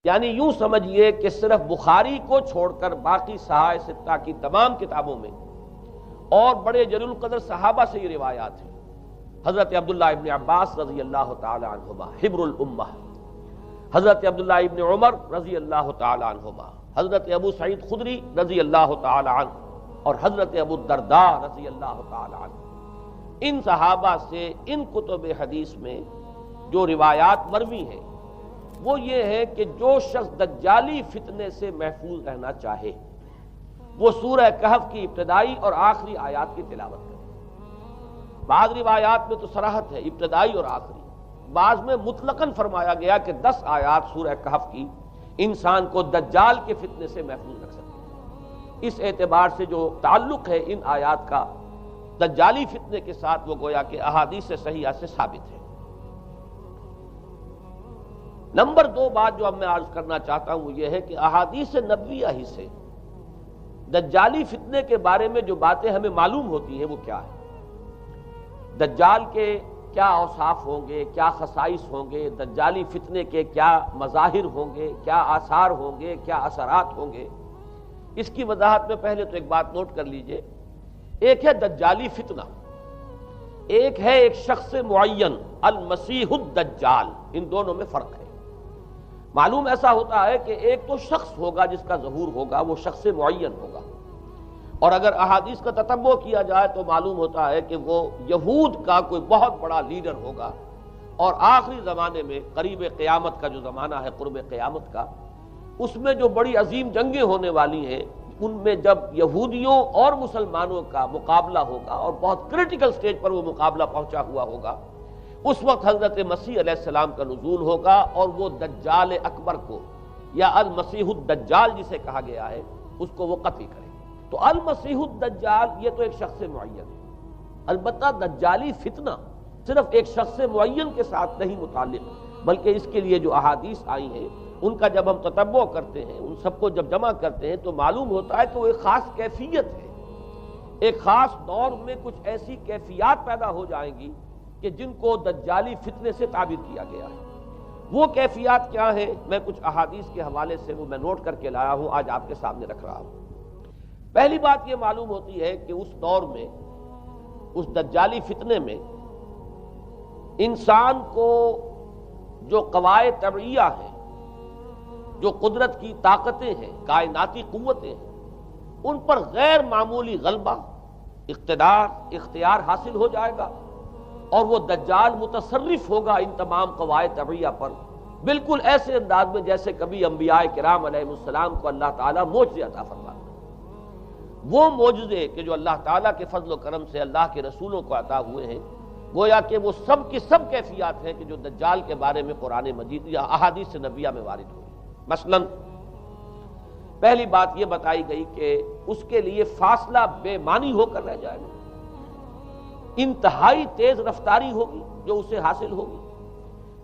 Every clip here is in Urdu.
یعنی یوں سمجھیے کہ صرف بخاری کو چھوڑ کر باقی صحاح ستہ کی تمام کتابوں میں اور بڑے جلیل القدر صحابہ سے یہ روایات ہیں۔ حضرت عبداللہ ابن عباس رضی اللہ تعالی عنہما حبر الامہ، حضرت عبداللہ ابن عمر رضی اللہ تعالی عنہما، حضرت ابو سعید خدری رضی اللہ تعالی عنہ اور حضرت ابو الدرداء رضی اللہ تعالی عنہ، ان صحابہ سے ان کتب حدیث میں جو روایات مروی ہیں وہ یہ ہے کہ جو شخص دجالی فتنے سے محفوظ رہنا چاہے وہ سورہ کہف کی ابتدائی اور آخری آیات کی تلاوت کرے۔ بعض روایات میں تو صراحت ہے ابتدائی اور آخری، بعض میں مطلقاً فرمایا گیا کہ 10 آیات سورہ کہف کی انسان کو دجال کے فتنے سے محفوظ رکھ سکتے ہیں۔ اس اعتبار سے جو تعلق ہے ان آیات کا دجالی فتنے کے ساتھ وہ گویا کہ احادیث صحیحہ سے ثابت ہے۔ نمبر 2 بات جو اب میں عرض کرنا چاہتا ہوں وہ یہ ہے کہ احادیث نبویہ ہی سے دجالی فتنے کے بارے میں جو باتیں ہمیں معلوم ہوتی ہیں وہ کیا ہے، دجال کے کیا اوصاف ہوں گے، کیا خصائص ہوں گے، دجالی فتنے کے کیا مظاہر ہوں گے، کیا آثار ہوں گے، کیا اثرات ہوں گے۔ اس کی وضاحت میں پہلے تو ایک بات نوٹ کر لیجئے، ایک ہے دجالی فتنہ، ایک ہے ایک شخص معین المسیح الدجال، ان دونوں میں فرق ہے۔ معلوم ایسا ہوتا ہے کہ ایک تو شخص ہوگا جس کا ظہور ہوگا، وہ شخص معین ہوگا، اور اگر احادیث کا تتبع کیا جائے تو معلوم ہوتا ہے کہ وہ یہود کا کوئی بہت بڑا لیڈر ہوگا، اور آخری زمانے میں قریب قیامت کا جو زمانہ ہے، قرب قیامت کا، اس میں جو بڑی عظیم جنگیں ہونے والی ہیں، ان میں جب یہودیوں اور مسلمانوں کا مقابلہ ہوگا اور بہت کریٹیکل سٹیج پر وہ مقابلہ پہنچا ہوا ہوگا، اس وقت حضرت مسیح علیہ السلام کا نزول ہوگا اور وہ دجال اکبر کو یا المسیح الدجال جسے کہا گیا ہے اس کو وہ قتل کرے۔ تو المسیح الدجال یہ تو ایک شخص معین ہے، البتہ دجالی فتنہ صرف ایک شخص معین کے ساتھ نہیں متعلق، بلکہ اس کے لیے جو احادیث آئی ہیں ان کا جب ہم تتبع کرتے ہیں، ان سب کو جب جمع کرتے ہیں تو معلوم ہوتا ہے کہ وہ ایک خاص کیفیت ہے، ایک خاص دور میں کچھ ایسی کیفیات پیدا ہو جائیں گی کہ جن کو دجالی فتنے سے تعبیر کیا گیا ہے۔ وہ کیفیات کیا ہیں، میں کچھ احادیث کے حوالے سے وہ میں نوٹ کر کے لایا ہوں، آج آپ کے سامنے رکھ رہا ہوں۔ پہلی بات یہ معلوم ہوتی ہے کہ اس دور میں، اس دجالی فتنے میں، انسان کو جو قواعد طبعیہ ہیں، جو قدرت کی طاقتیں ہیں، کائناتی قوتیں ہیں، ان پر غیر معمولی غلبہ، اقتدار، اختیار حاصل ہو جائے گا، اور وہ دجال متصرف ہوگا ان تمام قواعد طبعیہ پر، بالکل ایسے انداز میں جیسے کبھی انبیاء کرام علیہ السلام کو اللہ تعالیٰ معجزے عطا فرماتا ہے۔ وہ معجزے کہ جو اللہ تعالیٰ کے فضل و کرم سے اللہ کے رسولوں کو عطا ہوئے ہیں، گویا کہ وہ سب کی سب کیفیات ہیں کہ جو دجال کے بارے میں قرآن مجید یا احادیث نبویہ میں وارد ہوئی۔ مثلا پہلی بات یہ بتائی گئی کہ اس کے لیے فاصلہ بے معنی ہو کر رہ جائے گا، انتہائی تیز رفتاری ہوگی جو اسے حاصل ہوگی۔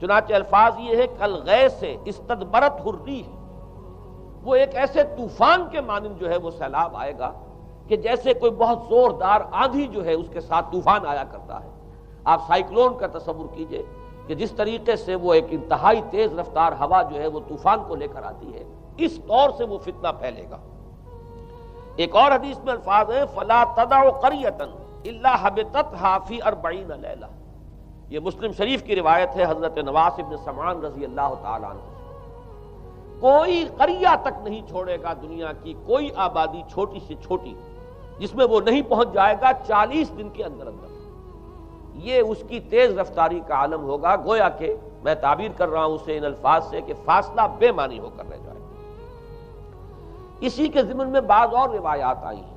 چنانچہ الفاظ یہ ہے کالغیث استدبرت الريح، وہ ایک ایسے طوفان کے مانند جو ہے وہ سیلاب آئے گا کہ جیسے کوئی بہت زوردار آندھی جو ہے اس کے ساتھ طوفان آیا کرتا ہے۔ آپ سائیکلون کا تصور کیجئے کہ جس طریقے سے وہ ایک انتہائی تیز رفتار ہوا جو ہے وہ طوفان کو لے کر آتی ہے، اس طور سے وہ فتنہ پھیلے گا۔ ایک اور حدیث میں الفاظ ہے فلا تدع قریۃ الا حبطتها فی 40 لیلہ، یہ مسلم شریف کی روایت ہے حضرت نواس ابن سمعان رضی اللہ تعالیٰ عنہ۔ کوئی قریہ تک نہیں چھوڑے گا دنیا کی کوئی آبادی چھوٹی سے چھوٹی جس میں وہ نہیں پہنچ جائے گا 40 دن کے اندر اندر۔ یہ اس کی تیز رفتاری کا عالم ہوگا، گویا کہ میں تعبیر کر رہا ہوں اسے ان الفاظ سے کہ فاصلہ بے معنی ہو کر رہ جائے۔ اسی کے ضمن میں بعض اور روایات آئی ہیں۔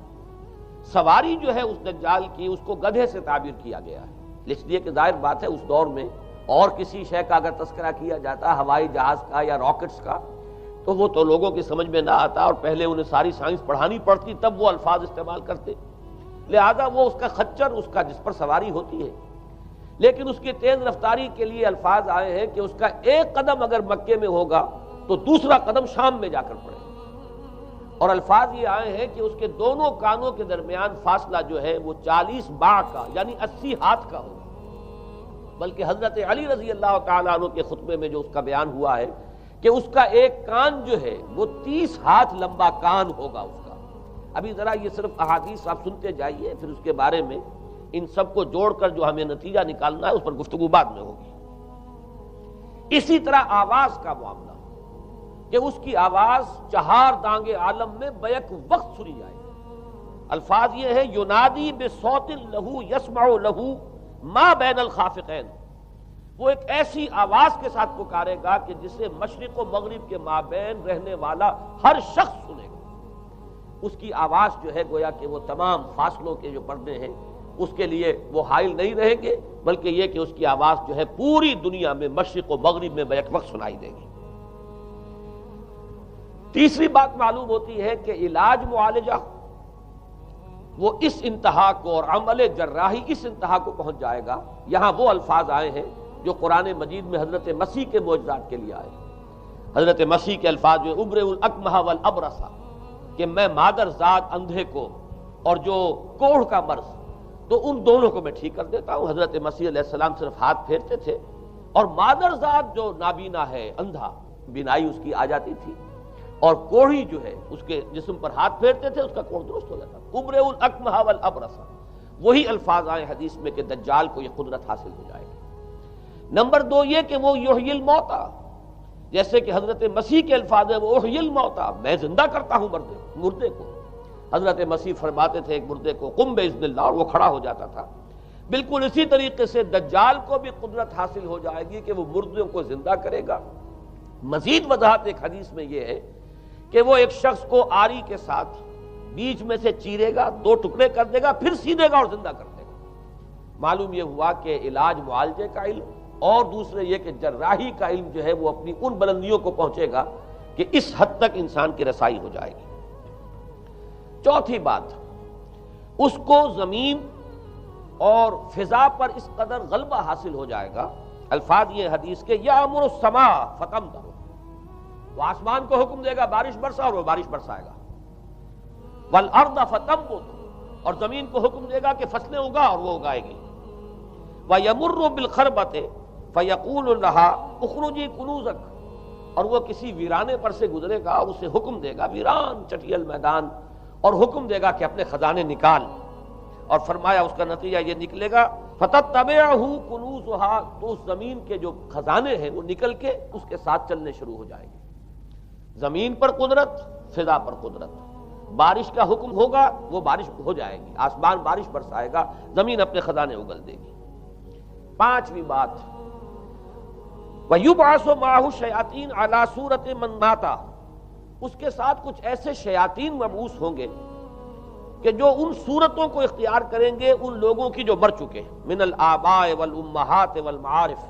سواری جو ہے اس دجال کی اس کو گدھے سے تعبیر کیا گیا ہے، اس لیے کہ ظاہر بات ہے اس دور میں اور کسی شے کا اگر تذکرہ کیا جاتا ہوائی جہاز کا یا راکٹس کا تو وہ تو لوگوں کی سمجھ میں نہ آتا، اور پہلے انہیں ساری سائنس پڑھانی پڑتی تب وہ الفاظ استعمال کرتے، لہذا وہ اس کا خچر، اس کا جس پر سواری ہوتی ہے، لیکن اس کی تیز رفتاری کے لیے الفاظ آئے ہیں کہ اس کا ایک قدم اگر مکے میں ہوگا تو دوسرا قدم شام میں جا کر پڑے، اور الفاظ یہ آئے ہیں کہ اس کے دونوں کانوں کے درمیان فاصلہ جو ہے وہ 40 باع کا یعنی 80 ہاتھ کا ہوگا۔ بلکہ حضرت علی رضی اللہ تعالیٰ عنہ کے خطبے میں جو اس کا بیان ہوا ہے کہ اس کا ایک کان جو ہے وہ 30 ہاتھ لمبا کان ہوگا اس کا. ابھی ذرا یہ صرف احادیث آپ سنتے جائیے، پھر اس کے بارے میں ان سب کو جوڑ کر جو ہمیں نتیجہ نکالنا ہے اس پر گفتگو بعد میں ہوگی. اسی طرح آواز کا معاملہ کہ اس کی آواز 4 دانگ عالم میں بیک وقت سنی جائے. الفاظ یہ ہے ینادی بصوت لہو یسمع لہو ما بین الخافقین، وہ ایک ایسی آواز کے ساتھ پکارے گا کہ جسے مشرق و مغرب کے مابین رہنے والا ہر شخص سنے گا. اس کی آواز جو ہے گویا کہ وہ تمام فاصلوں کے جو پردے ہیں اس کے لیے وہ حائل نہیں رہیں گے، بلکہ یہ کہ اس کی آواز جو ہے پوری دنیا میں مشرق و مغرب میں بیک وقت سنائی دے گی. تیسری بات معلوم ہوتی ہے کہ علاج معالجہ وہ اس انتہا کو اور عمل جراحی اس انتہا کو پہنچ جائے گا. یہاں وہ الفاظ آئے ہیں جو قرآن مجید میں حضرت مسیح کے معجزات کے لیے آئے. حضرت مسیح کے الفاظ جو ابرئ الاکمہ والابرص، کہ میں مادر ذات اندھے کو اور جو کوڑھ کا مرض تو ان دونوں کو میں ٹھیک کر دیتا ہوں. حضرت مسیح علیہ السلام صرف ہاتھ پھیرتے تھے اور مادر ذات جو نابینا ہے، اندھا، بینائی اس کی آ جاتی تھی، اور کوڑھی جو ہے اس کے جسم پر ہاتھ پھیرتے تھے، اس کا کوڑھ درست ہو جاتا تھا. ابرئ الاکمہ والابرص، وہی الفاظ آئے حدیث میں کہ دجال کو یہ قدرت حاصل ہو جائے گی. نمبر 2 یہ کہ وہ یحیی الموتیٰ، جیسے کہ حضرت مسیح کے الفاظ ہیں وہ احیی الموتیٰ، میں زندہ کرتا ہوں مردے کو. حضرت مسیح فرماتے تھے ایک مردے کو قم باذن اللہ، اور وہ کھڑا ہو جاتا تھا. بالکل اسی طریقے سے دجال کو بھی قدرت حاصل ہو جائے گی کہ وہ مردوں کو زندہ کرے گا. مزید وضاحت ایک حدیث میں یہ ہے کہ وہ ایک شخص کو آری کے ساتھ بیچ میں سے چیرے گا، 2 ٹکڑے کر دے گا، پھر سیدھے گا اور زندہ کر دے گا. معلوم یہ ہوا کہ علاج معالجے کا علم اور دوسرے یہ کہ جراحی کا علم جو ہے وہ اپنی ان بلندیوں کو پہنچے گا کہ اس حد تک انسان کی رسائی ہو جائے گی. چوتھی بات، اس کو زمین اور فضا پر اس قدر غلبہ حاصل ہو جائے گا. الفاظ یہ حدیث کے یامر السماء فتمطر، وہ آسمان کو حکم دے گا بارش برسا اور وہ بارش برسائے گا. والارض فتنبت، اور زمین کو حکم دے گا کہ فصلیں اگا اور وہ اگائے گی. وَيَمُرُّ بِالْخَرْبَةِ فَيَقُولُ لَهَا اُخْرُجِي كُنُوزَكَ، اور وہ کسی ویرانے پر سے گزرے گا اور اسے حکم دے گا، ویران چٹیل میدان، اور حکم دے گا کہ اپنے خزانے نکال. اور فرمایا اس کا نتیجہ یہ نکلے گا فَتَتَّبِعُهُ كُنُوزُهَا، تو اس زمین کے جو خزانے ہیں وہ نکل کے اس کے ساتھ چلنے شروع ہو جائیں گے. زمین پر قدرت، فضا پر قدرت. بارش کا حکم ہوگا وہ بارش ہو جائے گی، آسمان بارش برسائے گا، زمین اپنے خزانے اگل دے گی. پانچویں بات، وَيُبْعَثُ مَعَهُ الشَّيَاطِينُ عَلَى صُورَةِ مَن مَاتَ، اس کے ساتھ کچھ ایسے شیاطین مبعوث ہوں گے کہ جو ان صورتوں کو اختیار کریں گے ان لوگوں کی جو مر چکے ہیں. من الآباء والأمہات والمعارف،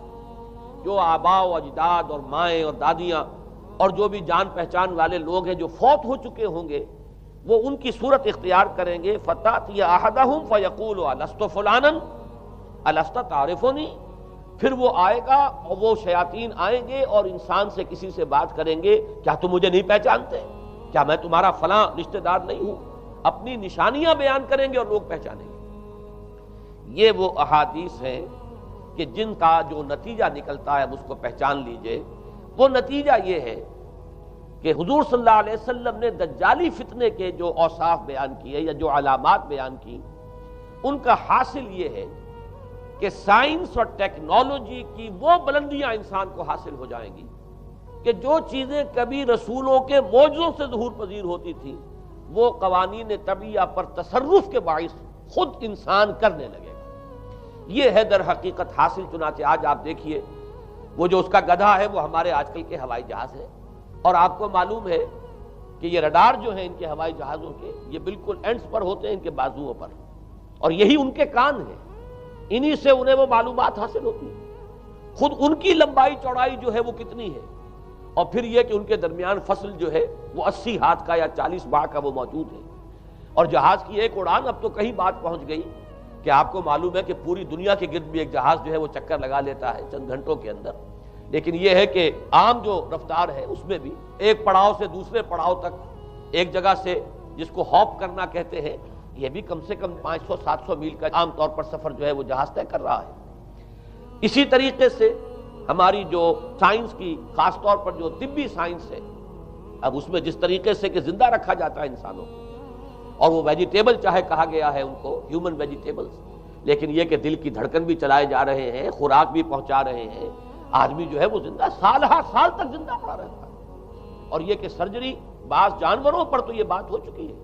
جو آباء و اجداد اور مائیں اور دادیاں اور جو بھی جان پہچان والے لوگ ہیں جو فوت ہو چکے ہوں گے، وہ ان کی صورت اختیار کریں گے. فَتَأْتِيَ أَحَدَهُمْ فَيَقُولُ أَلَسْتُ فُلَانًا أَلَسْتَ تَعْرِفُنِي، پھر وہ آئے گا اور وہ شیاطین آئیں گے اور انسان سے کسی سے بات کریں گے، کیا تم مجھے نہیں پہچانتے؟ کیا میں تمہارا فلاں رشتہ دار نہیں ہوں؟ اپنی نشانیاں بیان کریں گے اور لوگ پہچانیں گے. یہ وہ احادیث ہیں کہ جن کا جو نتیجہ نکلتا ہے اس کو پہچان لیجئے. وہ نتیجہ یہ ہے کہ حضور صلی اللہ علیہ وسلم نے دجالی فتنے کے جو اوصاف بیان کیے یا جو علامات بیان کی، ان کا حاصل یہ ہے کہ سائنس اور ٹیکنالوجی کی وہ بلندیاں انسان کو حاصل ہو جائیں گی کہ جو چیزیں کبھی رسولوں کے معجزوں سے ظہور پذیر ہوتی تھی، وہ قوانین طبیعہ پر تصرف کے باعث خود انسان کرنے لگے گا. یہ ہے در حقیقت حاصل. چنانچہ آج آپ دیکھیے وہ جو اس کا گدھا ہے وہ ہمارے آج کل کے ہوائی جہاز ہے، اور آپ کو معلوم ہے کہ یہ رڈار جو ہیں ان کے ہوائی جہازوں کے، یہ بالکل اینڈز پر ہوتے ہیں ان کے بازوؤں پر، اور یہی ان کے کان ہیں، انہی سے انہیں وہ معلومات حاصل ہوتی ہیں. خود ان کی لمبائی چوڑائی جو ہے وہ کتنی ہے، اور پھر یہ کہ ان کے درمیان فصل جو ہے وہ 80 ہاتھ کا یا 40 باہ کا وہ موجود ہے. اور جہاز کی ایک اڑان اب تو کہیں بات پہنچ گئی کہ آپ کو معلوم ہے کہ پوری دنیا کے گرد بھی ایک جہاز جو ہے وہ چکر لگا لیتا ہے چند گھنٹوں کے اندر. لیکن یہ ہے کہ عام جو رفتار ہے اس میں بھی ایک پڑاؤ سے دوسرے پڑاؤ تک، ایک جگہ سے جس کو ہاپ کرنا کہتے ہیں، یہ بھی کم سے کم 500-700 میل کا عام طور پر سفر جو ہے وہ جہاز طے کر رہا ہے. اسی طریقے سے ہماری جو سائنس کی خاص طور پر جو طبی سائنس ہے، اب اس میں جس طریقے سے کہ زندہ رکھا جاتا ہے انسانوں کو، اور وہ ویجیٹیبل چاہے کہا گیا ہے ان کو ہیومن ویجیٹیبلز، لیکن یہ کہ دل کی دھڑکن بھی چلائے جا رہے ہیں، خوراک بھی پہنچا رہے ہیں، آدمی جو ہے وہ زندہ سال ہر سال تک زندہ پڑا رہتا ہے۔ اور یہ کہ سرجری بعض جانوروں پر تو یہ بات ہو چکی ہے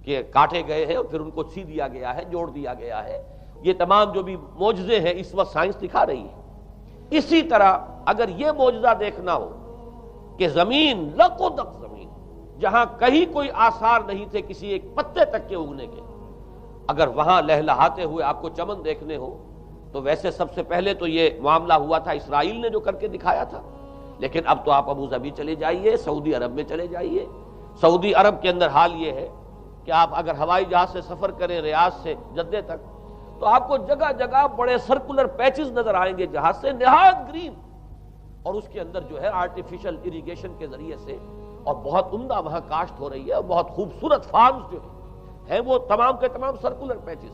کہ کاٹے گئے ہیں اور پھر ان کو سی دیا گیا ہے، جوڑ دیا گیا ہے، یہ تمام جو بھی معجزے ہیں اس وقت سائنس دکھا رہی ہے۔ اسی طرح اگر یہ معجزہ دیکھنا ہو کہ زمین لقدق زمین جہاں کہیں کوئی آثار نہیں تھے کسی ایک پتے تک کے اگنے کے، اگر وہاں لہلہاتے ہوئے آپ کو چمن دیکھنے ہو تو ویسے سب سے پہلے تو یہ معاملہ ہوا تھا اسرائیل نے جو کر کے دکھایا تھا، لیکن اب تو آپ ابو ظبی چلے جائیے، سعودی عرب میں چلے جائیے۔ سعودی عرب کے اندر حال یہ ہے کہ آپ اگر ہوائی جہاز سے سفر کریں ریاض سے جدہ تک تو آپ کو جگہ جگہ بڑے سرکولر پیچز نظر آئیں گے جہاز سے، نہایت گرین، اور اس کے اندر جو ہے آرٹیفیشل اریگیشن کے ذریعے سے اور بہت عمدہ وہاں کاشت ہو رہی ہے، اور بہت خوبصورت فارمز جو ہیں وہ تمام کے تمام سرکولر پیچز،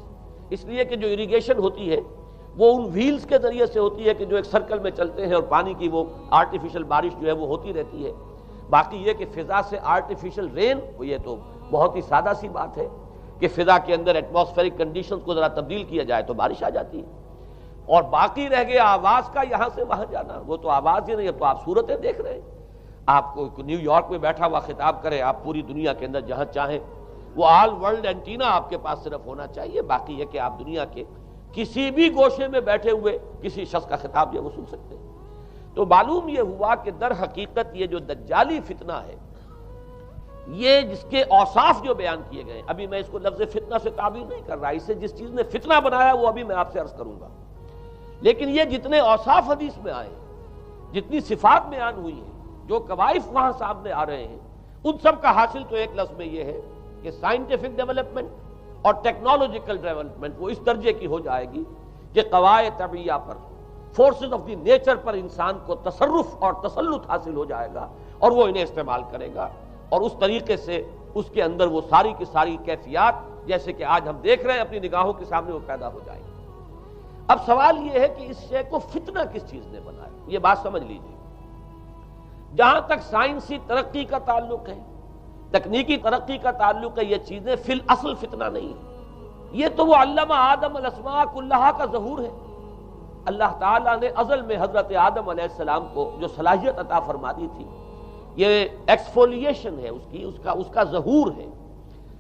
اس لیے کہ جو اریگیشن ہوتی ہے وہ ان ویلز کے ذریعے سے ہوتی ہے کہ جو ایک سرکل میں چلتے ہیں اور پانی کی وہ آرٹیفیشل بارش جو ہے وہ ہوتی رہتی ہے۔ باقی یہ کہ فضا سے آرٹیفیشل رین، یہ تو بہت ہی سادہ سی بات ہے کہ فضا کے اندر ایٹماسفیرک کنڈیشنز کو ذرا تبدیل کیا جائے تو بارش آ جاتی ہے۔ اور باقی رہ گیا آواز کا یہاں سے وہاں جانا، وہ تو آواز ہی نہیں، اب تو آپ صورتیں دیکھ رہے ہیں۔ آپ کو نیو یارک میں بیٹھا ہوا خطاب کرے، آپ پوری دنیا کے اندر جہاں چاہیں وہ آل ورلڈ اینٹینا آپ کے پاس صرف ہونا چاہیے، باقی یہ کہ آپ دنیا کے کسی بھی گوشے میں بیٹھے ہوئے کسی شخص کا خطاب یہ وہ سن سکتے ہیں۔ تو معلوم یہ ہوا کہ در حقیقت یہ جو دجالی فتنہ ہے، یہ جس کے اوصاف جو بیان کیے گئے، ابھی میں اس کو لفظ فتنہ سے تعبیر نہیں کر رہا، اسے جس چیز نے فتنہ بنایا وہ ابھی میں آپ سے عرض کروں گا، لیکن یہ جتنے اوصاف حدیث میں آئے، جتنی صفات بیان ہوئی ہیں، جو کوائف وہاں سامنے آ رہے ہیں، ان سب کا حاصل تو ایک لفظ میں یہ ہے کہ سائنٹیفک ڈیولپمنٹ اور ٹیکنالوجیکل ڈیولپمنٹ وہ اس درجے کی ہو جائے گی کہ قواعد طبیعہ پر، فورسز آف دی نیچر پر انسان کو تصرف اور تسلط حاصل ہو جائے گا، اور وہ انہیں استعمال کرے گا، اور اس طریقے سے اس کے اندر وہ ساری کی ساری کیفیات جیسے کہ آج ہم دیکھ رہے ہیں اپنی نگاہوں کے سامنے وہ پیدا ہو جائیں گی۔ اب سوال یہ ہے کہ اس شے کو فتنہ کس چیز نے بنایا، یہ بات سمجھ لیجیے۔ جہاں تک سائنسی ترقی کا تعلق ہے، تکنیکی ترقی کا تعلق ہے، یہ چیزیں فی الاصل فتنہ نہیں ہے، یہ تو وہ علم آدم الاسماء کلہا کا ظہور ہے۔ اللہ تعالیٰ نے ازل میں حضرت آدم علیہ السلام کو جو صلاحیت عطا فرما دی تھی، یہ ایکسفولیشن ہے اس کا ظہور ہے۔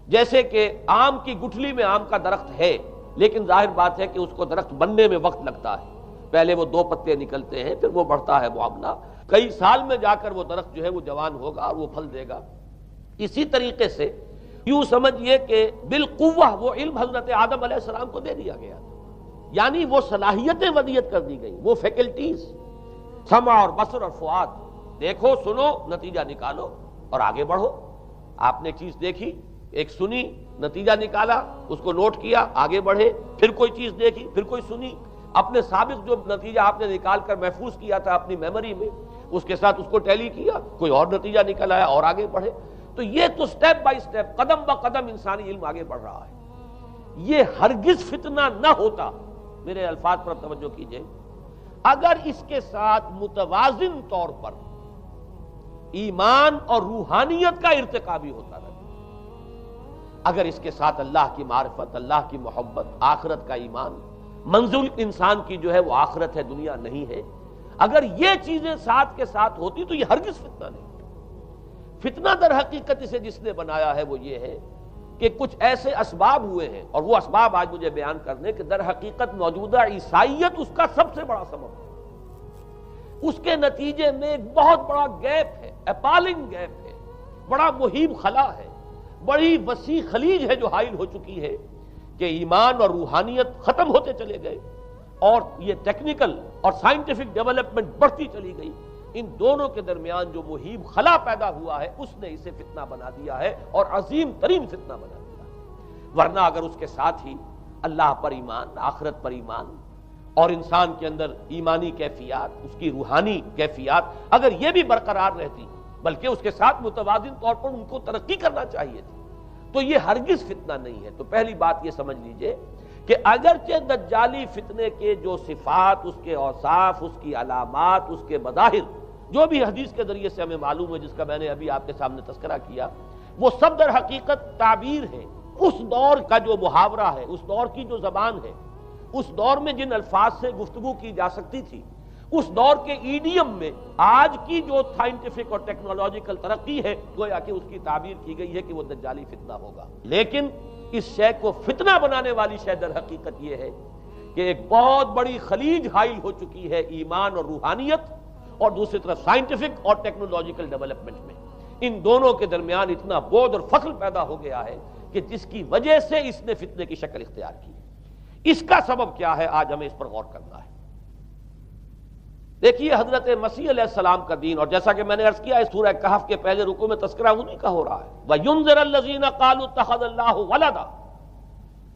جیسے کہ آم کی گٹھلی میں آم کا درخت ہے، لیکن ظاہر بات ہے کہ اس کو درخت بننے میں وقت لگتا ہے، پہلے وہ 2 پتے نکلتے ہیں، پھر وہ بڑھتا ہے معاملہ، کئی سال میں جا کر وہ درخت جو ہے وہ جوان ہوگا اور وہ پھل دے گا۔ اسی طریقے سے یوں سمجھیے کہ بالقوہ وہ علم حضرت آدم علیہ السلام کو دے دیا گیا، یعنی وہ صلاحیتیں ودیت کر دی گئیں، وہ فیکلٹیز، سمع اور بصر اور فؤاد، دیکھو سنو نتیجہ نکالو اور آگے بڑھو۔ آپ نے چیز دیکھی، ایک سنی، نتیجہ نکالا، اس کو نوٹ کیا، آگے بڑھے، پھر کوئی چیز دیکھی، پھر کوئی سنی، اپنے سابق جو نتیجہ آپ نے نکال کر محفوظ کیا تھا اپنی میموری میں، اس کے ساتھ اس کو ٹیلی کیا، کوئی اور نتیجہ نکل آیا اور آگے بڑھے۔ تو یہ تو سٹیپ بائی سٹیپ، قدم با قدم انسانی علم آگے بڑھ رہا ہے۔ یہ ہرگز فتنہ نہ ہوتا، میرے الفاظ پر توجہ کیجئے، اگر اس کے ساتھ متوازن طور پر ایمان اور روحانیت کا ارتقا بھی ہوتا رہے، اگر اس کے ساتھ اللہ کی معرفت، اللہ کی محبت، آخرت کا ایمان، منزل انسان کی جو ہے وہ آخرت ہے، دنیا نہیں ہے، اگر یہ چیزیں ساتھ کے ساتھ ہوتی تو یہ ہرگز فتنہ نہیں۔ فتنہ در حقیقت اسے جس نے بنایا ہے وہ یہ ہے کہ کچھ ایسے اسباب ہوئے ہیں، اور وہ اسباب آج مجھے بیان کرنے کہ در حقیقت موجودہ عیسائیت اس کا سب سے بڑا سبب ہے۔ اس کے نتیجے میں ایک بہت بڑا گیپ ہے، اپالنگ گیپ ہے، بڑا مہیب خلا ہے، بڑی وسیع خلیج ہے جو حائل ہو چکی ہے کہ ایمان اور روحانیت ختم ہوتے چلے گئے، اور یہ ٹیکنیکل اور سائنٹیفک ڈیولپمنٹ بڑھتی چلی گئی۔ ان دونوں کے درمیان جو مہیب خلا پیدا ہوا ہے اس نے اسے فتنہ بنا دیا ہے، اور عظیم ترین فتنہ بنا دیا ہے۔ ورنہ اگر اس کے ساتھ ہی اللہ پر ایمان، آخرت پر ایمان، اور انسان کے اندر ایمانی کیفیات، اس کی روحانی کیفیات اگر یہ بھی برقرار رہتی، بلکہ اس کے ساتھ متوازن طور پر ان کو ترقی کرنا چاہیے تھی، تو یہ ہرگز فتنہ نہیں ہے۔ تو پہلی بات یہ سمجھ لیجئے کہ اگرچہ دجالی فتنے کے جو صفات، اس کے اوصاف، اس کی علامات، اس کے مظاہر جو بھی حدیث کے ذریعے سے ہمیں معلوم ہے، جس کا میں نے ابھی آپ کے سامنے تذکرہ کیا، وہ سب در حقیقت تعبیر ہے اس دور کا جو محاورہ ہے، اس دور کی جو زبان ہے، اس دور میں جن الفاظ سے گفتگو کی جا سکتی تھی، اس دور کے ایڈیم میں آج کی جو سائنٹیفک اور ٹیکنالوجیکل ترقی ہے، گویا کہ اس کی تعبیر کی گئی ہے کہ وہ دجالی فتنہ ہوگا۔ لیکن اس شے کو فتنہ بنانے والی شے در حقیقت یہ ہے کہ ایک بہت بڑی خلیج حائل ہو چکی ہے ایمان اور روحانیت، اور دوسری طرف سائنٹیفک اور ٹیکنالوجیکل ڈیولپمنٹ میں ان دونوں کے درمیان اتنا بعد اور فصل پیدا ہو گیا ہے کہ جس کی وجہ سے اس نے فتنے کی شکل اختیار کی۔ اس کا سبب کیا ہے، آج ہمیں اس پر غور کرنا ہے۔ دیکھیے حضرت مسیح علیہ السلام کا دین، اور جیسا کہ میں نے عرض کیا اس سورہ کہف کے پہلے رکوع میں تذکرہ انہی کا ہو رہا ہے، وَيُنذِرَ الَّذِينَ قَالُوا اتَّخَذَ اللَّهُ وَلَدًا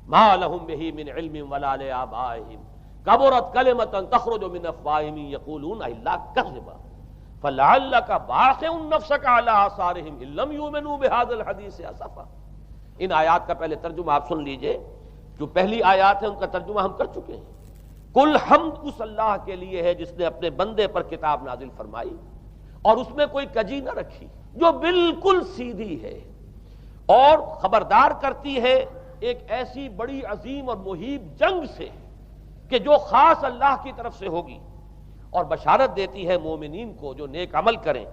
مَا لَهُم بِهِ مِنْ عِلْمٍ وَلَا لِآبَائِهِمْ كَبُرَتْ كَلِمَةً تَخْرُجُ مِنْ أَفْوَاهِهِمْ يَقُولُونَ إِلَّا كَذِبًا فَلَعَلَّكَ بَاخِعٌ نَفْسَكَ عَلَىٰ آثَارِهِمْ إِن لَّمْ يُؤْمِنُوا بِهَٰذَا الْحَدِيثِ أَسَفًا۔ ان آیات کا پہلے ترجمہ آپ سن لیجئے، جو پہلی آیات ہے ان کا ترجمہ ہم کر چکے ہیں۔ کل حمد اس اللہ کے لیے ہے جس نے اپنے بندے پر کتاب نازل فرمائی اور اس میں کوئی کجی نہ رکھی، جو بالکل سیدھی ہے اور خبردار کرتی ہے ایک ایسی بڑی عظیم اور مہیب جنگ سے کہ جو خاص اللہ کی طرف سے ہوگی، اور بشارت دیتی ہے مومنین کو جو نیک عمل کریں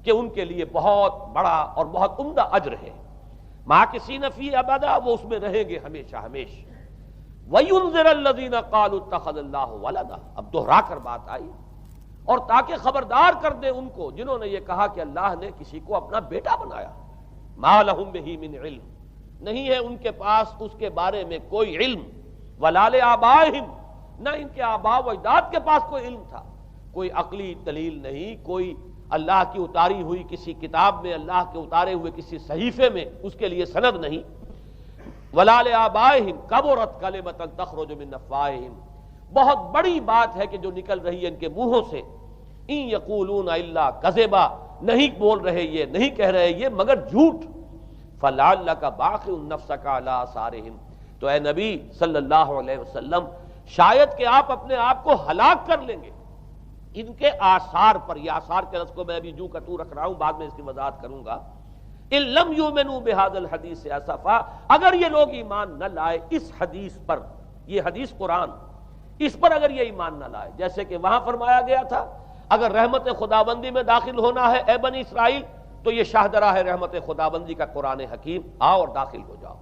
کہ ان کے لیے بہت بڑا اور بہت عمدہ اجر ہے۔ ماکثین فیہ ابدا، وہ اس میں رہیں گے ہمیشہ ہمیشہ۔ وَيُنذِرَ الَّذِينَ قَالُوا اتَّخَذَ اللَّهُ وَلَدًا، اب دوہرا کر بات آئی، اور تاکہ خبردار کر دے ان کو جنہوں نے یہ کہا کہ اللہ نے کسی کو اپنا بیٹا بنایا۔ مَا لَهُم بِهِ مِنْ عِلْمٍ، نہیں ہے ان کے پاس اس کے بارے میں کوئی علم، وَلَا لِآبَائِهِمْ، نہ ان کے آباء و اجداد کے پاس کوئی علم تھا، کوئی عقلی دلیل نہیں، کوئی اللہ کی اتاری ہوئی کسی کتاب میں، اللہ کے اتارے ہوئے کسی صحیفے میں اس کے لیے سند نہیں۔ وَلَا لِآبَائِهِمْ كَبُرَتْ كَلِمَةً تَخْرُجُ مِنْ أَفْوَاهِهِمْ، بہت بڑی بات ہے کہ جو نکل رہی ہے ان کے منہوں سے، إِن يَقُولُونَ إِلَّا كَذِبًا، نہیں بول رہے یہ، نہیں کہہ رہے یہ مگر جھوٹ۔ فَلَعَلَّكَ بَاخِعٌ نَفْسَكَ عَلَىٰ آثَارِهِمْ، تو اے نبی صلی اللہ علیہ وسلم شاید کہ آپ اپنے آپ کو ہلاک کر لیں گے ان کے آثار پر۔ یہ آثار کے لفظ کو میں ابھی جو کا تو رکھ رہا ہوں، بعد میں اس کی وضاحت کروں گا۔ ان لم یؤمنوا بهذا الحدیث اسفا، اگر یہ لوگ ایمان نہ لائے اس حدیث پر، یہ حدیث قرآن، اس پر اگر یہ ایمان نہ لائے، جیسے کہ وہاں فرمایا گیا تھا اگر رحمت خداوندی میں داخل ہونا ہے اے بنی اسرائیل تو یہ شاہدرہ ہے رحمت خداوندی کا قرآن حکیم، آؤ اور داخل ہو جاؤ۔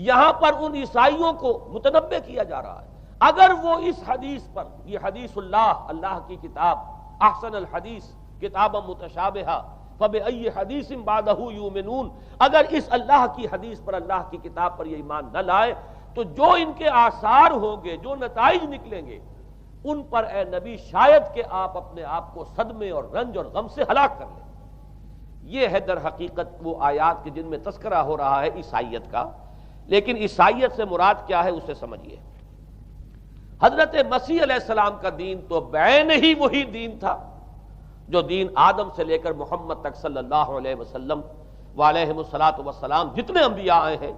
یہاں پر ان عیسائیوں کو متنبہ کیا جا رہا ہے اگر وہ اس حدیث پر، یہ حدیث اللہ، اللہ کی کتاب، احسن الحدیث کتابا متشابہہ فَبِأَيِّ حَدِيثٍ بَعْدَهُ يُؤْمِنُونَ، اگر اس اللہ کی حدیث پر، اللہ کی کتاب پر یہ ایمان نہ لائے تو جو ان کے آثار ہوں گے، جو نتائج نکلیں گے، ان پر اے نبی شاید کہ آپ اپنے آپ کو صدمے اور رنج اور غم سے ہلاک کر لیں۔ یہ ہے در حقیقت وہ آیات کے جن میں تذکرہ ہو رہا ہے عیسائیت کا، لیکن عیسائیت سے مراد کیا ہے اسے سمجھیے۔ حضرت مسیح علیہ السلام کا دین تو بعین ہی وہی دین تھا جو دین آدم سے لے کر محمد تک صلی اللہ علیہ وسلم وعلیہم الصلاۃ والسلام جتنے انبیاء آئے ہیں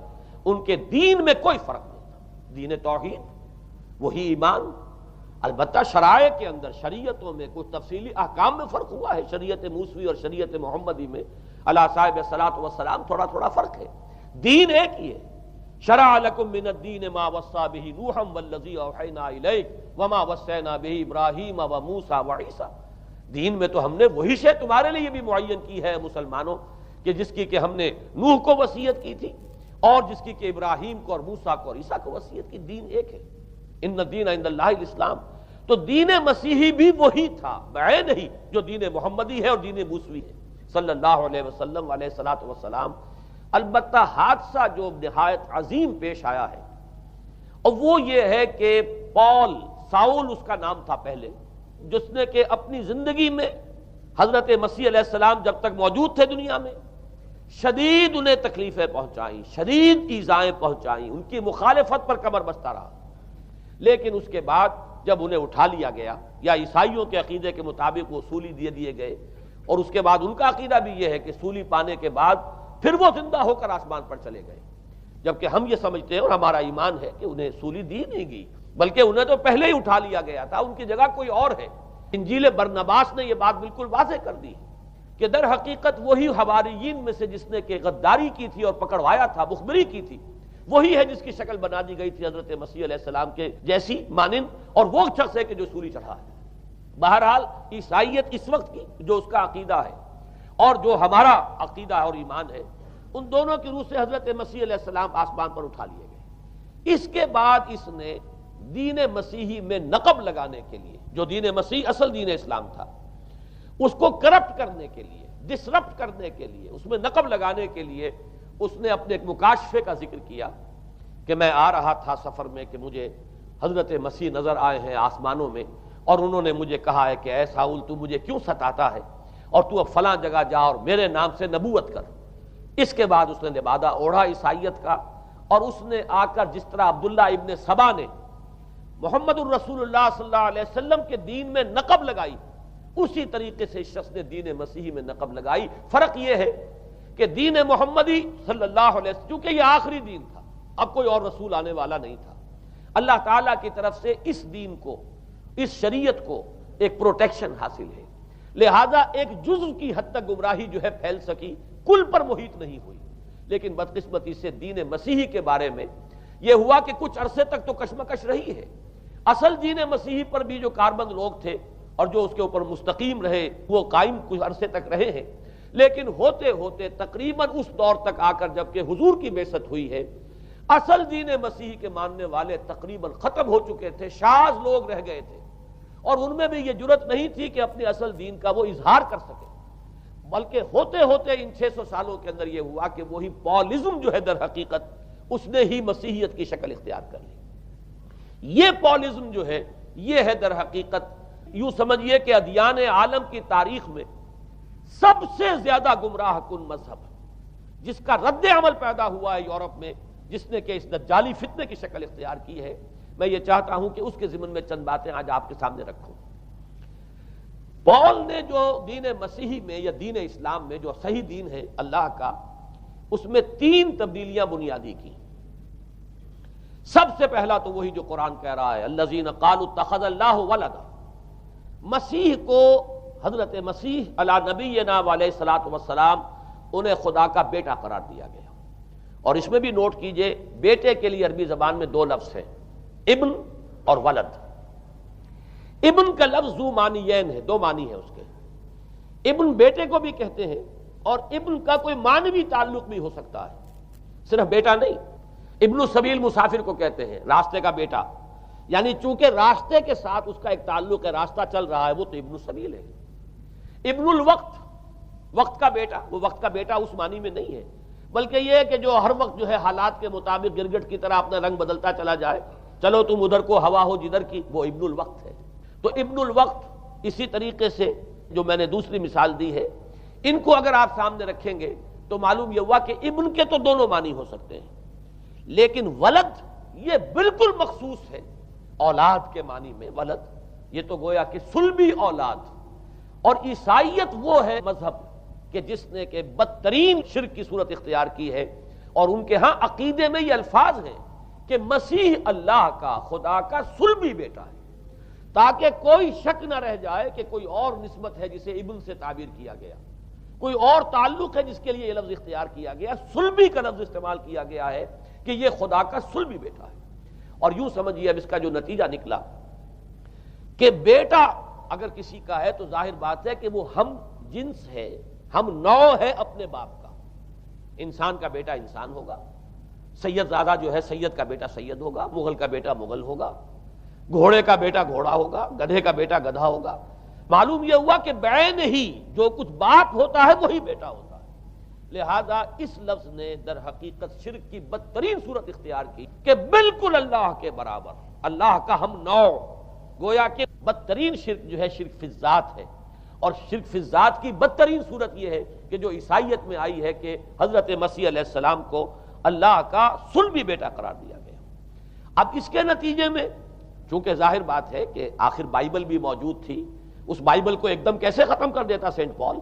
ان کے دین میں کوئی فرق نہیں تھا۔ دین توحید، وہی ایمان، البتہ شرائع کے اندر، شریعتوں میں کچھ تفصیلی احکام میں فرق ہوا ہے، شریعت موسوی اور شریعت محمدی میں علی صاحب الصلاۃ والسلام تھوڑا تھوڑا فرق ہے، دین ایک ہی ہے۔ شرع لکم من الدین ما وصى به نوحا والذی اوحینا الیک وما وصینا به ابراہیم وموسیٰ وعیسیٰ، دین میں تو ہم نے وہی شے تمہارے لیے بھی معین کی ہے مسلمانوں، کہ جس کی کہ ہم نے نوح کو وصیت کی تھی اور جس کی کہ ابراہیم کو اور موسیٰ کو اور عیسیٰ کو وصیت کی، دین ایک ہے۔ ان الدین عند اللہ الاسلام، تو دین مسیحی بھی وہی تھا بعین ہی جو دین محمدی ہے اور دین موسوی ہے صلی اللہ علیہ وسلم علیہ الصلاۃ والسلام۔ البتہ حادثہ جو نہایت عظیم پیش آیا ہے اور وہ یہ ہے کہ پال، ساؤل اس کا نام تھا پہلے، جس نے کہ اپنی زندگی میں حضرت مسیح علیہ السلام جب تک موجود تھے دنیا میں شدید انہیں تکلیفیں پہنچائیں، شدید ایذائیں پہنچائیں، ان کی مخالفت پر کمر بستہ رہا، لیکن اس کے بعد جب انہیں اٹھا لیا گیا، یا عیسائیوں کے عقیدے کے مطابق وہ سولی دیے گئے، اور اس کے بعد ان کا عقیدہ بھی یہ ہے کہ سولی پانے کے بعد پھر وہ زندہ ہو کر آسمان پر چلے گئے، جبکہ ہم یہ سمجھتے ہیں اور ہمارا ایمان ہے کہ انہیں سولی دی نہیں گئی، بلکہ انہیں تو پہلے ہی اٹھا لیا گیا تھا، ان کی جگہ کوئی اور ہے۔ انجیل برنباس نے یہ بات بالکل واضح کر دی کہ در حقیقت وہی حواریین میں سے جس نے کہ غداری کی تھی اور پکڑوایا تھا، مخبری کی تھی، وہی ہے جس کی شکل بنا دی گئی تھی حضرت مسیح علیہ السلام کے جیسی مانند، اور وہ شخص ہے کہ جو سولی چڑھا ہے۔ بہرحال عیسائیت اس وقت کی جو اس کا عقیدہ ہے اور جو ہمارا عقیدہ اور ایمان ہے، ان دونوں کی روح سے حضرت مسیح علیہ السلام آسمان پر اٹھا لیے گئے۔ اس کے بعد اس نے دین مسیحی میں نقب لگانے کے لیے، جو دین مسیح اصل دین اسلام تھا، اس کو کرپٹ کرنے کے لیے، ڈسرپٹ کرنے کے لیے، اس میں نقب لگانے کے لیے اس نے اپنے ایک مکاشفے کا ذکر کیا کہ میں آ رہا تھا سفر میں کہ مجھے حضرت مسیح نظر آئے ہیں آسمانوں میں، اور انہوں نے مجھے کہا ہے کہ اے ساؤل تو مجھے کیوں ستاتا ہے، اور تو اب فلاں جگہ جا اور میرے نام سے نبوت کر۔ اس کے بعد اس نے لبادہ اوڑھا عیسائیت کا، اور اس نے آ کر جس طرح عبداللہ ابن سبا نے محمد الرسول اللہ صلی اللہ علیہ وسلم کے دین میں نقب لگائی، اسی طریقے سے اس شخص نے دین مسیحی میں نقب لگائی۔ فرق یہ ہے کہ دین محمدی صلی اللہ علیہ وسلم، چونکہ یہ آخری دین تھا، اب کوئی اور رسول آنے والا نہیں تھا، اللہ تعالیٰ کی طرف سے اس دین کو، اس شریعت کو ایک پروٹیکشن حاصل ہے، لہذا ایک جزء کی حد تک گمراہی جو ہے پھیل سکی، کل پر محیط نہیں ہوئی۔ لیکن بدقسمتی سے دین مسیحی کے بارے میں یہ ہوا کہ کچھ عرصے تک تو کشمکش رہی ہے۔ اصل دین مسیحی پر بھی جو کاربند لوگ تھے اور جو اس کے اوپر مستقیم رہے، وہ قائم کچھ عرصے تک رہے ہیں، لیکن ہوتے ہوتے تقریباً اس دور تک آ کر جب کہ حضور کی بعثت ہوئی ہے، اصل دین مسیحی کے ماننے والے تقریباً ختم ہو چکے تھے، شاذ لوگ رہ گئے تھے، اور ان میں بھی یہ جرت نہیں تھی کہ اپنے اصل دین کا وہ اظہار کر سکے، بلکہ ہوتے ہوتے ان 600 سالوں کے اندر یہ ہوا کہ وہی پالزم جو ہے در حقیقت اس نے ہی مسیحیت کی شکل اختیار کر لی۔ یہ پالزم جو ہے یہ ہے در حقیقت، یوں سمجھیے کہ ادیان عالم کی تاریخ میں سب سے زیادہ گمراہ کن مذہب، جس کا رد عمل پیدا ہوا ہے یورپ میں، جس نے کہ اس دجالی فتنے کی شکل اختیار کی ہے۔ میں یہ چاہتا ہوں کہ اس کے ضمن میں چند باتیں آج آپ کے سامنے رکھوں۔ پال نے جو دین مسیحی میں یا دین اسلام میں جو صحیح دین ہے اللہ کا، اس میں 3 تبدیلیاں بنیادی کی۔ سب سے پہلا تو وہی جو قرآن کہہ رہا ہے، الذین قالوا اتخذ اللہ ولدا، مسیح کو، حضرت مسیح علی نبینا علیہ الصلوۃ والسلام، انہیں خدا کا بیٹا قرار دیا گیا۔ اور اس میں بھی نوٹ کیجئے، بیٹے کے لیے عربی زبان میں 2 لفظ ہیں، ابن اور ولد۔ ابن کا لفظ ذو معنیین ہے، 2 معنی ہیں اس کے۔ ابن بیٹے کو بھی کہتے ہیں، اور ابن کا کوئی معنوی تعلق بھی ہو سکتا ہے، صرف بیٹا نہیں۔ ابن السبیل مسافر کو کہتے ہیں، راستے کا بیٹا، یعنی چونکہ راستے کے ساتھ اس کا ایک تعلق ہے، راستہ چل رہا ہے، وہ تو ابن السبیل ہے۔ ابن الوقت، وقت کا بیٹا، وہ وقت کا بیٹا اس معنی میں نہیں ہے، بلکہ یہ کہ جو ہر وقت جو ہے حالات کے مطابق گرگٹ کی طرح اپنا رنگ بدلتا چلا جائے، چلو تم ادھر کو ہوا ہو جدھر کی، وہ ابن الوقت ہے۔ تو ابن الوقت اسی طریقے سے جو میں نے دوسری مثال دی ہے، ان کو اگر آپ سامنے رکھیں گے تو معلوم یہ ہوا کہ ابن کے تو دونوں معنی ہو سکتے ہیں، لیکن ولد یہ بالکل مخصوص ہے اولاد کے معنی میں۔ ولد یہ تو گویا کہ صلبی اولاد۔ اور عیسائیت وہ ہے مذہب کہ جس نے کہ بدترین شرک کی صورت اختیار کی ہے، اور ان کے ہاں عقیدے میں یہ الفاظ ہیں کہ مسیح اللہ کا، خدا کا صلبی بیٹا ہے، تاکہ کوئی شک نہ رہ جائے کہ کوئی اور نسبت ہے جسے ابن سے تعبیر کیا گیا، کوئی اور تعلق ہے جس کے لیے یہ لفظ اختیار کیا گیا، صلبی کا لفظ استعمال کیا گیا ہے کہ یہ خدا کا صلبی بیٹا ہے۔ اور یوں سمجھیے اب اس کا جو نتیجہ نکلا کہ بیٹا اگر کسی کا ہے تو ظاہر بات ہے کہ وہ ہم جنس ہے، ہم نوع ہے اپنے باپ کا۔ انسان کا بیٹا انسان ہوگا، سید زادہ جو ہے سید کا بیٹا سید ہوگا، مغل کا بیٹا مغل ہوگا، گھوڑے کا بیٹا گھوڑا ہوگا، گدھے کا بیٹا گدھا ہوگا۔ معلوم یہ ہوا کہ بعین ہی جو کچھ باپ ہوتا ہے وہی بیٹا ہوتا ہے۔ لہذا اس لفظ نے در حقیقت شرک کی بدترین صورت اختیار کی کہ بالکل اللہ کے برابر، اللہ کا ہم نوع، گویا کہ بدترین شرک جو ہے شرک فی الذات ہے۔ اور شرک فی الذات کی بدترین صورت یہ ہے کہ جو عیسائیت میں آئی ہے کہ حضرت مسیح علیہ السلام کو اللہ کا صلبی بیٹا قرار دیا گیا۔ اب اس کے نتیجے میں چونکہ ظاہر بات ہے کہ آخر بائبل بھی موجود تھی، اس بائبل کو ایک دم کیسے ختم کر دیتا سینٹ پال؟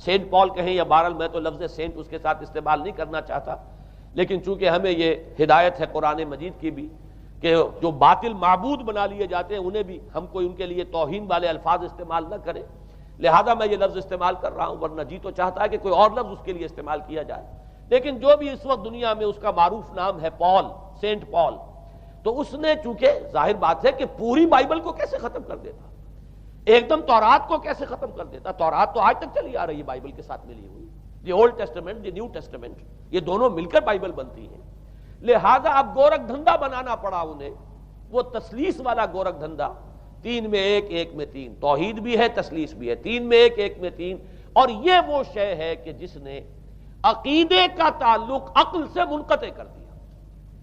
سینٹ پال کہیں یا بہرحال میں تو لفظ سینٹ اس کے ساتھ استعمال نہیں کرنا چاہتا، لیکن چونکہ ہمیں یہ ہدایت ہے قرآن مجید کی بھی کہ جو باطل معبود بنا لیے جاتے ہیں انہیں بھی ہم کوئی ان کے لیے توہین والے الفاظ استعمال نہ کریں، لہذا میں یہ لفظ استعمال کر رہا ہوں، ورنہ جی تو چاہتا ہے کہ کوئی اور لفظ اس کے لیے استعمال کیا جائے۔ لیکن جو بھی اس وقت دنیا میں اس کا معروف نام ہے پال، سینٹ پال، تو اس نے چونکہ ظاہر بات ہے کہ پوری بائبل کو کیسے ختم کر دیتا، ایک دم تورات کو کیسے ختم کر دیتا؟ تورات تو آج تک چلی آ رہی ہے بائبل کے ساتھ ملی ہوئی، the old testament, the new testament, یہ دونوں مل کر بائبل بنتی ہیں۔ لہذا اب گورکھ دھندا بنانا پڑا انہیں، وہ تثلیث والا گورکھ دھندا، 3 میں 1 1 میں 3، توحید بھی ہے تثلیث بھی ہے، 3 میں 1 1 میں 3، اور یہ وہ شے ہے کہ جس نے عقیدے کا تعلق عقل سے منقطع کر دیا۔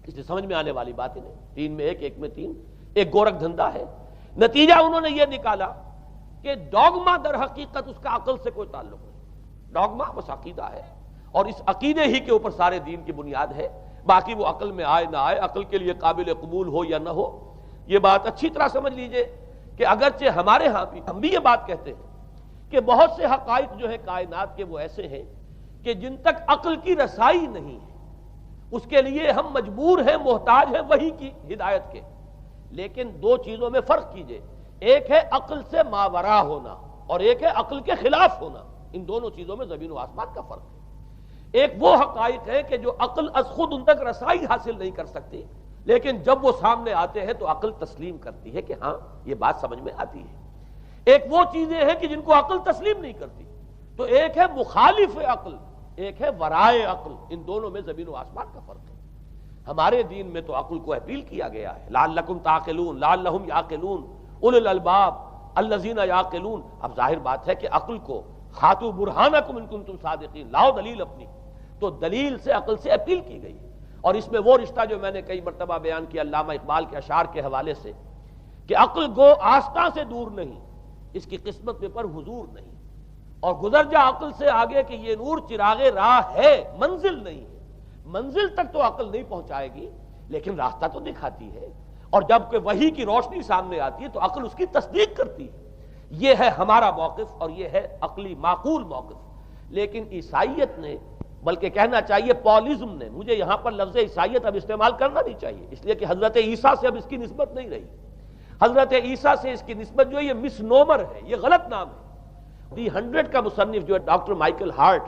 اس لیے سمجھ میں آنے والی بات ہی نہیں، 3 میں 1 1 میں 3 ایک گورکھ دھندا ہے۔ نتیجہ انہوں نے یہ نکالا کہ ڈوگما در حقیقت اس کا عقل سے کوئی تعلق نہیں، ڈوگما بس عقیدہ ہے، اور اس عقیدے ہی کے اوپر سارے دین کی بنیاد ہے، باقی وہ عقل میں آئے نہ آئے، عقل کے لیے قابل قبول ہو یا نہ ہو۔ یہ بات اچھی طرح سمجھ لیجئے کہ اگرچہ ہمارے ہاں بھی ہم بھی یہ بات کہتے ہیں کہ بہت سے حقائق جو ہیں کائنات کے وہ ایسے ہیں کہ جن تک عقل کی رسائی نہیں ہے اس کے لیے ہم مجبور ہیں، محتاج ہیں وحی کی ہدایت کے، لیکن 2 چیزوں میں فرق کیجئے، ایک ہے عقل سے ماورا ہونا اور ایک ہے عقل کے خلاف ہونا، ان دونوں چیزوں میں زمین و آسمان کا فرق ہے۔ ایک وہ حقائق ہے کہ جو عقل از خود ان تک رسائی حاصل نہیں کر سکتی، لیکن جب وہ سامنے آتے ہیں تو عقل تسلیم کرتی ہے کہ ہاں یہ بات سمجھ میں آتی ہے۔ ایک وہ چیزیں ہیں کہ جن کو عقل تسلیم نہیں کرتی، تو ایک ہے مخالف عقل، ایک ہے ورائے عقل، ان دونوں میں زمین و آسمان کا فرق ہے۔ ہمارے دین میں تو عقل کو اپیل کیا گیا ہے، لعلکم تعقلون، لعلہم یعقلون، اولو الالباب الذین یعقلون۔ اب ظاہر بات ہے کہ عقل کو ہاتھو برہانکم ان کنتم صادقین، لاؤ دلیل اپنی، تو دلیل سے عقل سے اپیل کی گئی، اور اس میں وہ رشتہ جو میں نے کئی مرتبہ بیان کیا علامہ اقبال کے اشعار کے حوالے سے کہ عقل گو آستاں سے دور نہیں، اس کی قسمت میں پر حضور نہیں، اور گزر جا عقل سے آگے کہ یہ نور چراغ راہ ہے، منزل نہیں ہے۔ منزل تک تو عقل نہیں پہنچائے گی لیکن راستہ تو دکھاتی ہے، اور جب کہ وحی کی روشنی سامنے آتی ہے تو عقل اس کی تصدیق کرتی ہے۔ یہ ہے ہمارا موقف اور یہ ہے عقلی معقول موقف۔ لیکن عیسائیت نے، بلکہ کہنا چاہیے پالزم نے، مجھے یہاں پر لفظ عیسائیت اب استعمال کرنا نہیں چاہیے اس لیے کہ حضرت عیسیٰ سے اب اس کی نسبت نہیں رہی، حضرت عیسیٰ سے اس کی نسبت جو ہے یہ مس نومر ہے، یہ غلط نام ہے۔ دی 100 کا مصنف جو ہے ڈاکٹر مائیکل ہارٹ،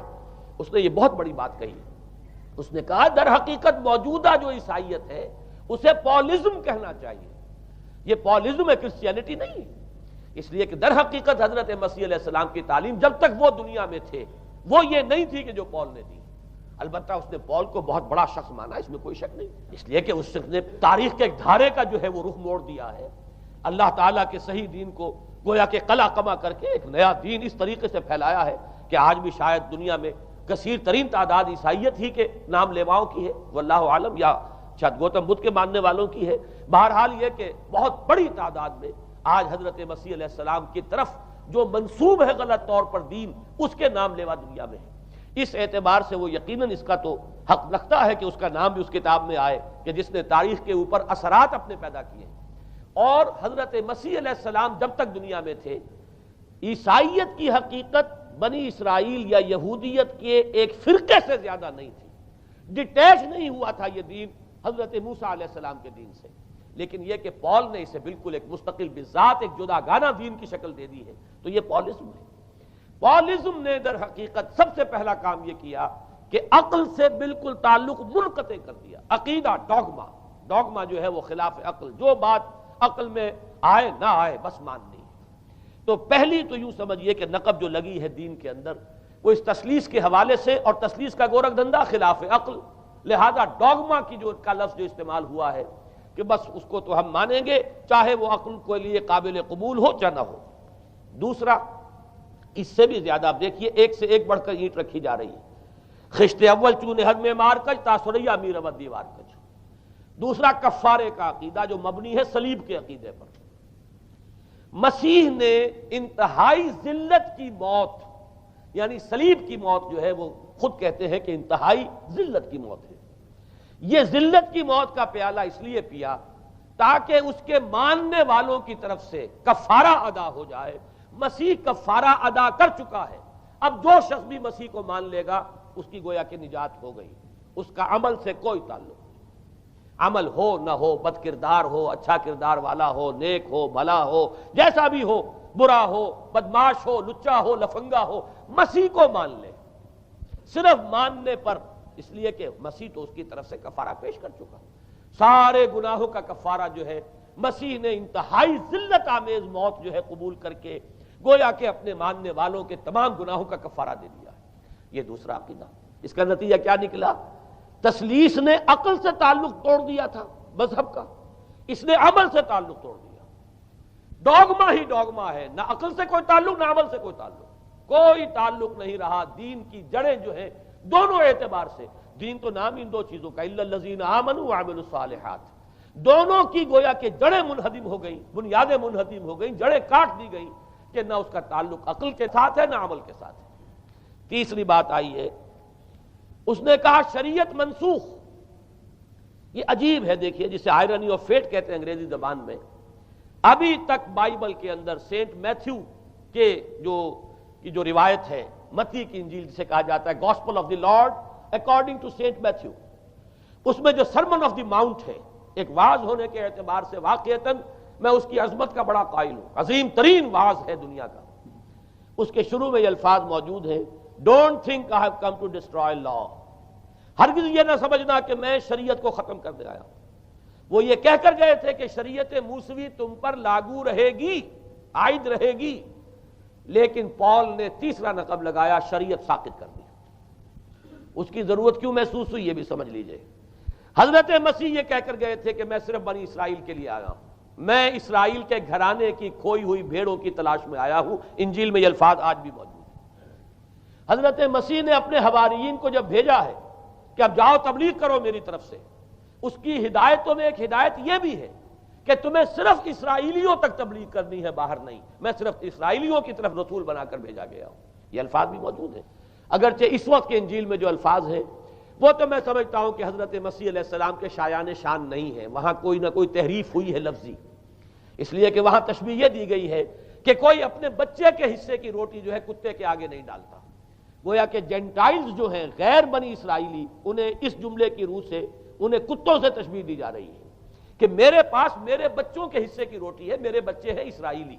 اس نے یہ بہت بڑی بات کہی، اس نے کہا در حقیقت موجودہ جو عیسائیت ہے اسے پالزم کہنا چاہیے، یہ پالزم ہے، کرسچینٹی نہیں ہے، اس لیے کہ در حقیقت حضرت مسیح علیہ السلام کی تعلیم جب تک وہ دنیا میں تھے وہ یہ نہیں تھی کہ جو پال نے دی۔ البتہ اس نے پال کو بہت بڑا شخص مانا، اس میں کوئی شک نہیں، اس لیے کہ اس شخص نے تاریخ کے ایک دھارے کا جو ہے وہ رخ موڑ دیا ہے، اللہ تعالیٰ کے صحیح دین کو گویا کہ قلع قمع کر کے ایک نیا دین اس طریقے سے پھیلایا ہے کہ آج بھی شاید دنیا میں کثیر ترین تعداد عیسائیت ہی کے نام لیواؤں کی ہے، واللہ عالم، یا شاید گوتم بدھ کے ماننے والوں کی ہے۔ بہرحال یہ کہ بہت بڑی تعداد میں آج حضرت مسیح علیہ السلام کی طرف جو منسوب ہے غلط طور پر دین، اس کے نام لیوا دنیا میں ہے۔ اس اعتبار سے وہ یقیناً اس کا تو حق لگتا ہے کہ اس کا نام بھی اس کتاب میں آئے کہ جس نے تاریخ کے اوپر اثرات اپنے پیدا کیے۔ اور حضرت مسیح علیہ السلام جب تک دنیا میں تھے، عیسائیت کی حقیقت بنی اسرائیل یا یہودیت کے ایک فرقے سے زیادہ نہیں تھی، ڈیٹیچ نہیں ہوا تھا یہ دین حضرت موسیٰ علیہ السلام کے دین سے، لیکن یہ کہ پال نے اسے بالکل ایک مستقل بذات ایک جداگانہ دین کی شکل دے دی ہے، تو یہ پالزم ہے۔ پالزم نے در حقیقت سب سے پہلا کام یہ کیا کہ عقل سے بالکل تعلق منقطع کر دیا۔ عقیدہ، ڈوگما، ڈوگما جو ہے وہ خلاف عقل، جو بات عقل میں آئے نہ آئے بس ماننی ہے۔ تو پہلی تو یوں سمجھیے کہ نقب جو لگی ہے دین کے اندر وہ اس تثلیث کے حوالے سے، اور تثلیث کا گورکھ دھندا خلاف عقل، لہذا ڈوگما کی جو کا لفظ جو استعمال ہوا ہے کہ بس اس کو تو ہم مانیں گے چاہے وہ عقل کے لیے قابل قبول ہو چاہے نہ ہو۔ دوسرا، اس سے بھی زیادہ آپ دیکھیے ایک سے ایک بڑھ کر اینٹ رکھی جا رہی ہے، خشت اول چون حد میں مار کج تاثریا میر ود دیوار کج۔ دوسرا کفارے کا عقیدہ جو مبنی ہے صلیب کے عقیدے پر۔ مسیح نے انتہائی ذلت کی موت، یعنی صلیب کی موت جو ہے وہ خود کہتے ہیں کہ انتہائی ذلت کی موت ہے۔ یہ ذلت کی موت کا پیالہ اس لیے پیا تاکہ اس کے ماننے والوں کی طرف سے کفارہ ادا ہو جائے۔ مسیح کفارہ ادا کر چکا ہے، اب جو شخص بھی مسیح کو مان لے گا اس کی گویا کہ نجات ہو گئی۔ اس کا عمل سے کوئی تعلق نہیں۔ عمل ہو نہ ہو، بد کردار ہو، اچھا کردار والا ہو، نیک ہو، بھلا ہو، جیسا بھی ہو، برا ہو، بدماش ہو، لچا ہو، لفنگا ہو، مسیح کو مان لے۔ صرف ماننے پر، اس لیے کہ مسیح تو اس کی طرف سے کفارہ پیش کر چکا، سارے گناہوں کا کفارہ جو ہے مسیح نے انتہائی ذلت آمیز موت جو ہے قبول کر کے گویا کہ اپنے ماننے والوں کے تمام گناہوں کا کفارہ دے دیا ہے۔ یہ دوسرا عقیدہ۔ اس کا نتیجہ کیا نکلا؟ تثلیث نے عقل سے تعلق توڑ دیا تھا مذہب کا، اس نے عمل سے تعلق توڑ دیا۔ ڈوگما ہی ڈوگما ہے، نہ عقل سے کوئی تعلق نہ عمل سے کوئی تعلق، کوئی تعلق نہیں رہا۔ دین کی جڑیں جو ہیں دونوں اعتبار سے، دین تو نام ان دو چیزوں کا، الا الذین آمنوا وعملوا الصالحات، دونوں کی گویا کہ جڑیں منہدم ہو گئیں، بنیادیں منہدم ہو گئیں، جڑیں کاٹ دی گئیں کہ نہ اس کا تعلق عقل کے ساتھ ہے نہ عمل کے ساتھ ہے۔ تیسری بات آئی ہے، اس نے کہا شریعت منسوخ۔ یہ عجیب ہے، دیکھیے، جسے آئرنی آف فیٹ کہتے ہیں انگریزی زبان میں۔ ابھی تک بائبل کے اندر سینٹ میتھیو کے جو روایت ہے، متی کی انجیل جسے کہا جاتا ہے، Gospel of the Lord according to Saint Matthew, اس میں جو سرمن آف دی ماؤنٹ ہے، ایک وعظ ہونے کے اعتبار سے واقعتاً میں اس کی عظمت کا بڑا قائل ہوں، عظیم ترین وعظ ہے دنیا کا۔ اس کے شروع میں یہ الفاظ موجود ہیں، don't think I have come to destroy law, ہرگز یہ نہ سمجھنا کہ میں شریعت کو ختم کرنے آیا ہوں۔ وہ یہ کہہ کر گئے تھے کہ شریعت موسوی تم پر لاگو رہے گی، عائد رہے گی، لیکن پال نے تیسرا نقب لگایا، شریعت ساقط کر دی۔ اس کی ضرورت کیوں محسوس ہوئی یہ بھی سمجھ لیجئے۔ حضرت مسیح یہ کہہ کر گئے تھے کہ میں صرف بنی اسرائیل کے لیے آیا ہوں، میں اسرائیل کے گھرانے کی کھوئی ہوئی بھیڑوں کی تلاش میں آیا ہوں۔ انجیل میں یہ الفاظ آج بھی موجود ہیں۔ حضرت مسیح نے اپنے حواریین کو جب بھیجا ہے کہ اب جاؤ تبلیغ کرو میری طرف سے، اس کی ہدایتوں میں ایک ہدایت یہ بھی ہے کہ تمہیں صرف اسرائیلیوں تک تبلیغ کرنی ہے، باہر نہیں، میں صرف اسرائیلیوں کی طرف رسول بنا کر بھیجا گیا ہوں۔ یہ الفاظ بھی موجود ہیں، اگرچہ اس وقت کے انجیل میں جو الفاظ ہیں وہ تو میں سمجھتا ہوں کہ حضرت مسیح علیہ السلام کے شایان شان نہیں ہے، وہاں کوئی نہ کوئی تحریف ہوئی ہے لفظی، اس لیے کہ وہاں تشبیہ یہ دی گئی ہے کہ کوئی اپنے بچے کے حصے کی روٹی جو ہے کتے کے آگے نہیں ڈالتا۔ گویا کہ جینٹائلز جو ہیں، غیر بنی اسرائیلی، انہیں اس جملے کی روح سے انہیں کتوں سے تشبیہ دی جا رہی ہے کہ میرے پاس میرے بچوں کے حصے کی روٹی ہے، میرے بچے ہیں اسرائیلی،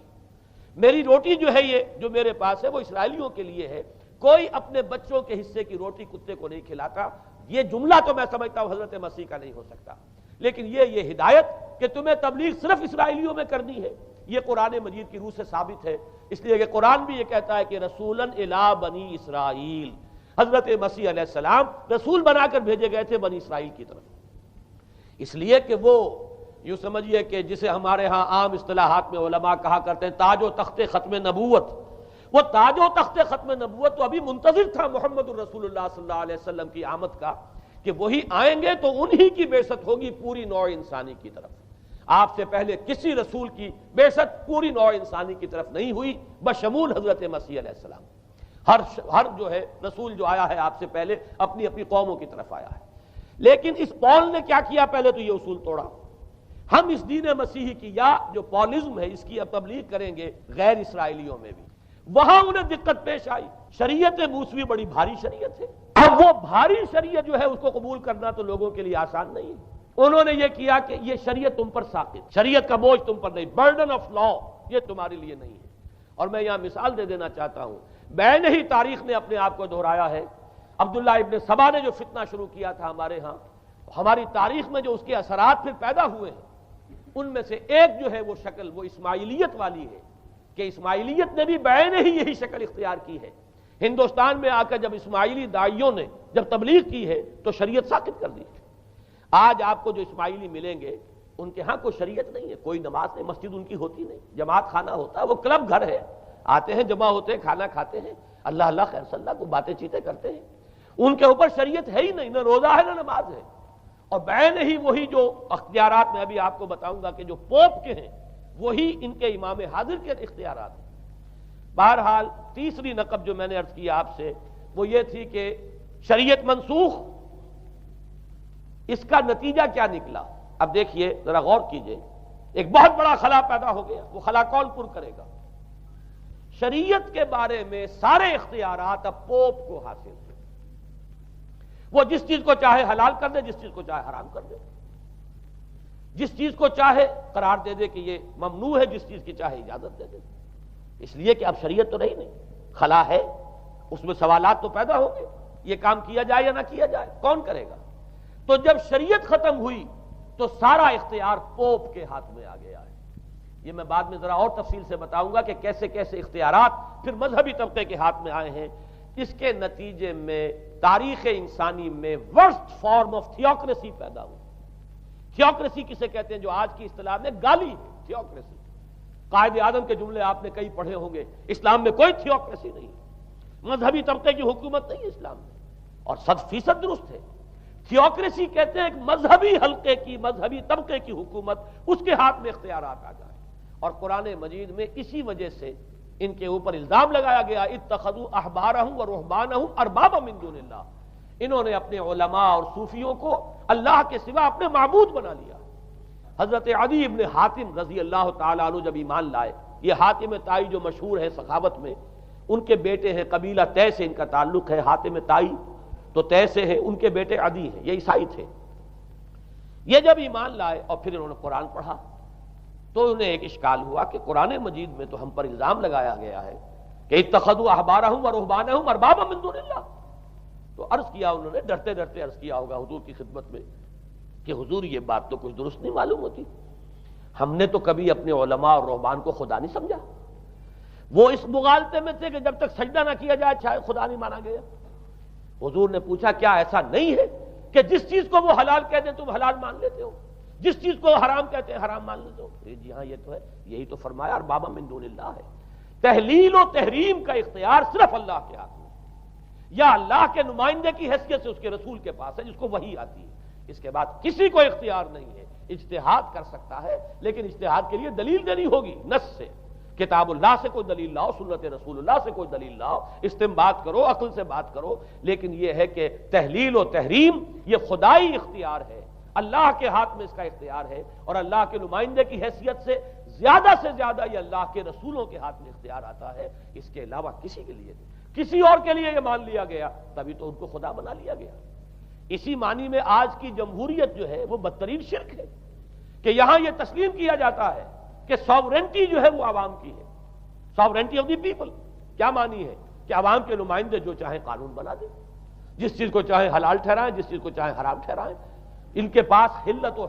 میری روٹی جو ہے یہ جو میرے پاس ہے وہ اسرائیلیوں کے لیے ہے، کوئی اپنے بچوں کے حصے کی روٹی کتے کو نہیں کھلاتا۔ یہ جملہ تو میں سمجھتا ہوں حضرت مسیح کا نہیں ہو سکتا، لیکن یہ ہدایت کہ تمہیں تبلیغ صرف اسرائیلیوں میں کرنی ہے، یہ قرآن مجید کی روح سے ثابت ہے، اس لیے کہ قرآن بھی یہ کہتا ہے کہ رسولاً الی بنی اسرائیل، حضرت مسیح علیہ السلام رسول بنا کر بھیجے گئے تھے بنی اسرائیل کی طرف، اس لیے کہ وہ یوں سمجھیے کہ جسے ہمارے ہاں عام اصطلاحات میں علماء کہا کرتے ہیں تاج و تخت ختم نبوت، وہ تاج و تخت ختم نبوت تو ابھی منتظر تھا محمد الرسول اللہ صلی اللہ علیہ وسلم کی آمد کا، کہ وہی آئیں گے تو انہی کی بعثت ہوگی پوری نوع انسانی کی طرف۔ آپ سے پہلے کسی رسول کی بعثت پوری نوع انسانی کی طرف نہیں ہوئی بشمول حضرت مسیح علیہ السلام۔ ہر جو ہے رسول جو آیا ہے آپ سے پہلے اپنی اپنی قوموں کی طرف آیا ہے، لیکن اس پال نے کیا کیا؟ پہلے تو یہ اصول توڑا، ہم اس دین مسیحی کی یا جو پالزم ہے اس کی اب تبلیغ کریں گے غیر اسرائیلیوں میں بھی۔ وہاں انہیں دقت پیش آئی، شریعت موسوی بڑی بھاری شریعت ہے، اب وہ بھاری شریعت جو ہے اس کو قبول کرنا تو لوگوں کے لیے آسان نہیں ہے۔ انہوں نے یہ کیا کہ یہ شریعت تم پر ساقط، شریعت کا بوجھ تم پر نہیں، برڈن آف لا یہ تمہارے لیے نہیں ہے۔ اور میں یہاں مثال دے دینا چاہتا ہوں، بین ہی تاریخ نے اپنے آپ کو دہرایا ہے۔ عبداللہ ابن سبا نے جو فتنہ شروع کیا تھا ہمارے ہاں، ہماری تاریخ میں جو اس کے اثرات پھر پیدا ہوئے ہیں، ان میں سے ایک جو ہے وہ شکل وہ اسماعیلیت والی ہے، کہ اسماعیلیت نے بھی بین ہی یہی شکل اختیار کی ہے۔ ہندوستان میں آ کر جب اسماعیلی داعیوں نے جب تبلیغ کی ہے تو شریعت ساقط کر دی۔ آج آپ کو جو اسماعیلی ملیں گے ان کے ہاں کوئی شریعت نہیں ہے، کوئی نماز نہیں، مسجد ان کی ہوتی نہیں، جماعت خانہ ہوتا ہے، وہ کلب گھر ہے، آتے ہیں جمع ہوتے ہیں، کھانا کھاتے ہیں، اللہ اللہ خیر صلی اللہ کو باتیں چیتیں کرتے ہیں، ان کے اوپر شریعت ہے ہی نہیں، نہ روزہ ہے نہ نماز ہے۔ اور بین ہی وہی جو اختیارات میں ابھی آپ کو بتاؤں گا کہ جو پوپ کے ہیں وہی ان کے امام حاضر کے اختیارات ہیں۔ بہرحال تیسری نقب جو میں نے عرض کیا آپ سے وہ یہ تھی کہ شریعت منسوخ، اس کا نتیجہ کیا نکلا؟ اب دیکھیے ذرا غور کیجئے، ایک بہت بڑا خلا پیدا ہو گیا، وہ خلا کون پر کرے گا؟ شریعت کے بارے میں سارے اختیارات اب پوپ کو حاصل ہیں، وہ جس چیز کو چاہے حلال کر دے، جس چیز کو چاہے حرام کر دے، جس چیز کو چاہے قرار دے دے کہ یہ ممنوع ہے، جس چیز کی چاہے اجازت دے دے، اس لیے کہ اب شریعت تو رہی نہیں، خلا ہے، اس میں سوالات تو پیدا ہوں گے، یہ کام کیا جائے یا نہ کیا جائے، کون کرے گا؟ تو جب شریعت ختم ہوئی تو سارا اختیار پوپ کے ہاتھ میں آ گیا ہے۔ یہ میں بعد میں ذرا اور تفصیل سے بتاؤں گا کہ کیسے کیسے اختیارات پھر مذہبی طبقے کے ہاتھ میں آئے ہیں۔ اس کے نتیجے میں تاریخ انسانی میں ورسٹ فارم آف تھیوکریسی پیدا ہوئی۔ تھیوکریسی کسے کہتے ہیں؟ جو آج کی اصطلاح میں گالی ہے، تھیوکریسی۔ قائد اعظم کے جملے آپ نے کئی پڑھے ہوں گے، اسلام میں کوئی تھیوکریسی نہیں ہے، مذہبی طبقے کی حکومت نہیں ہے اسلام میں، اور 100% درست ہے۔ تھیوکریسی کہتے ہیں ایک مذہبی حلقے کی، مذہبی طبقے کی حکومت، اس کے ہاتھ میں اختیارات آ جائیں، اور قرآن مجید میں اسی وجہ سے ان کے اوپر الزام لگایا گیا اتخذوا احبارهم ورهبانهم اربابا من دون اللہ، انہوں نے اپنے علماء اور صوفیوں کو اللہ کے سوا اپنے معبود بنا لیا۔ حضرت عدی ابن حاتم رضی اللہ تعالیٰ عنہ جب ایمان لائے، یہ حاتم طائی جو مشہور ہے سخاوت میں، ان کے بیٹے ہیں، قبیلہ طے سے ان کا تعلق ہے، حاتم طائی تو طے سے ہے، ان کے بیٹے عدی ہیں، یہ عیسائی تھے۔ یہ جب ایمان لائے اور پھر انہوں نے قرآن پڑھا تو انہیں ایک اشکال ہوا کہ قرآن مجید میں تو ہم پر الزام لگایا گیا ہے کہ اتخذوا احبارهم ورهبانهم اربابا من دون اللہ۔ تو عرض کیا، انہوں نے ڈرتے ڈرتے عرض کیا ہوگا حضور کی خدمت میں کہ حضور یہ بات تو کچھ درست نہیں معلوم ہوتی، ہم نے تو کبھی اپنے علماء اور رہبان کو خدا نہیں سمجھا، وہ اس مغالطے میں تھے کہ جب تک سجدہ نہ کیا جائے شاید خدا نہیں مانا گیا۔ حضور نے پوچھا کیا ایسا نہیں ہے کہ جس چیز کو وہ حلال کہتے تم حلال مان لیتے ہو، جس چیز کو حرام کہتے ہیں حرام مان لیتے ہو؟ جی ہاں یہ تو ہے، یہی تو فرمایا اربابا من دون اللہ ہے۔ تحلیل و تحریم کا اختیار صرف اللہ کے ہاتھ میں، یا اللہ کے نمائندے کی حیثیت سے اس کے رسول کے پاس ہے جس کو وحی آتی ہے، اس کے بعد کسی کو اختیار نہیں ہے۔ اجتہاد کر سکتا ہے لیکن اجتہاد کے لیے دلیل دینی ہوگی، نص سے، کتاب اللہ سے کوئی دلیل لاؤ، سنت رسول اللہ سے کوئی دلیل لاؤ، استنباط کرو، عقل سے بات کرو، لیکن یہ ہے کہ تحلیل و تحریم یہ خدائی اختیار ہے، اللہ کے ہاتھ میں اس کا اختیار ہے، اور اللہ کے نمائندے کی حیثیت سے زیادہ یہ اللہ کے رسولوں کے ہاتھ میں اختیار آتا ہے، اس کے علاوہ کسی کے لیے نہیں۔ کسی اور کے لیے یہ مان لیا گیا تبھی تو ان کو خدا بنا لیا گیا۔ اسی معنی میں آج کی جمہوریت جو ہے وہ بدترین شرک ہے کہ یہاں یہ تسلیم کیا جاتا ہے کہ ساورنٹی جو ہے وہ عوام کی ہے، ساورنٹی آف دی پیپل۔ کیا معنی ہے؟ کہ عوام کے نمائندے جو چاہیں قانون بنا دیں، جس چیز کو چاہیں حلال ٹھہرائیں، جس چیز کو چاہیں حرام ٹھہرائیں، ان کے پاس حلت و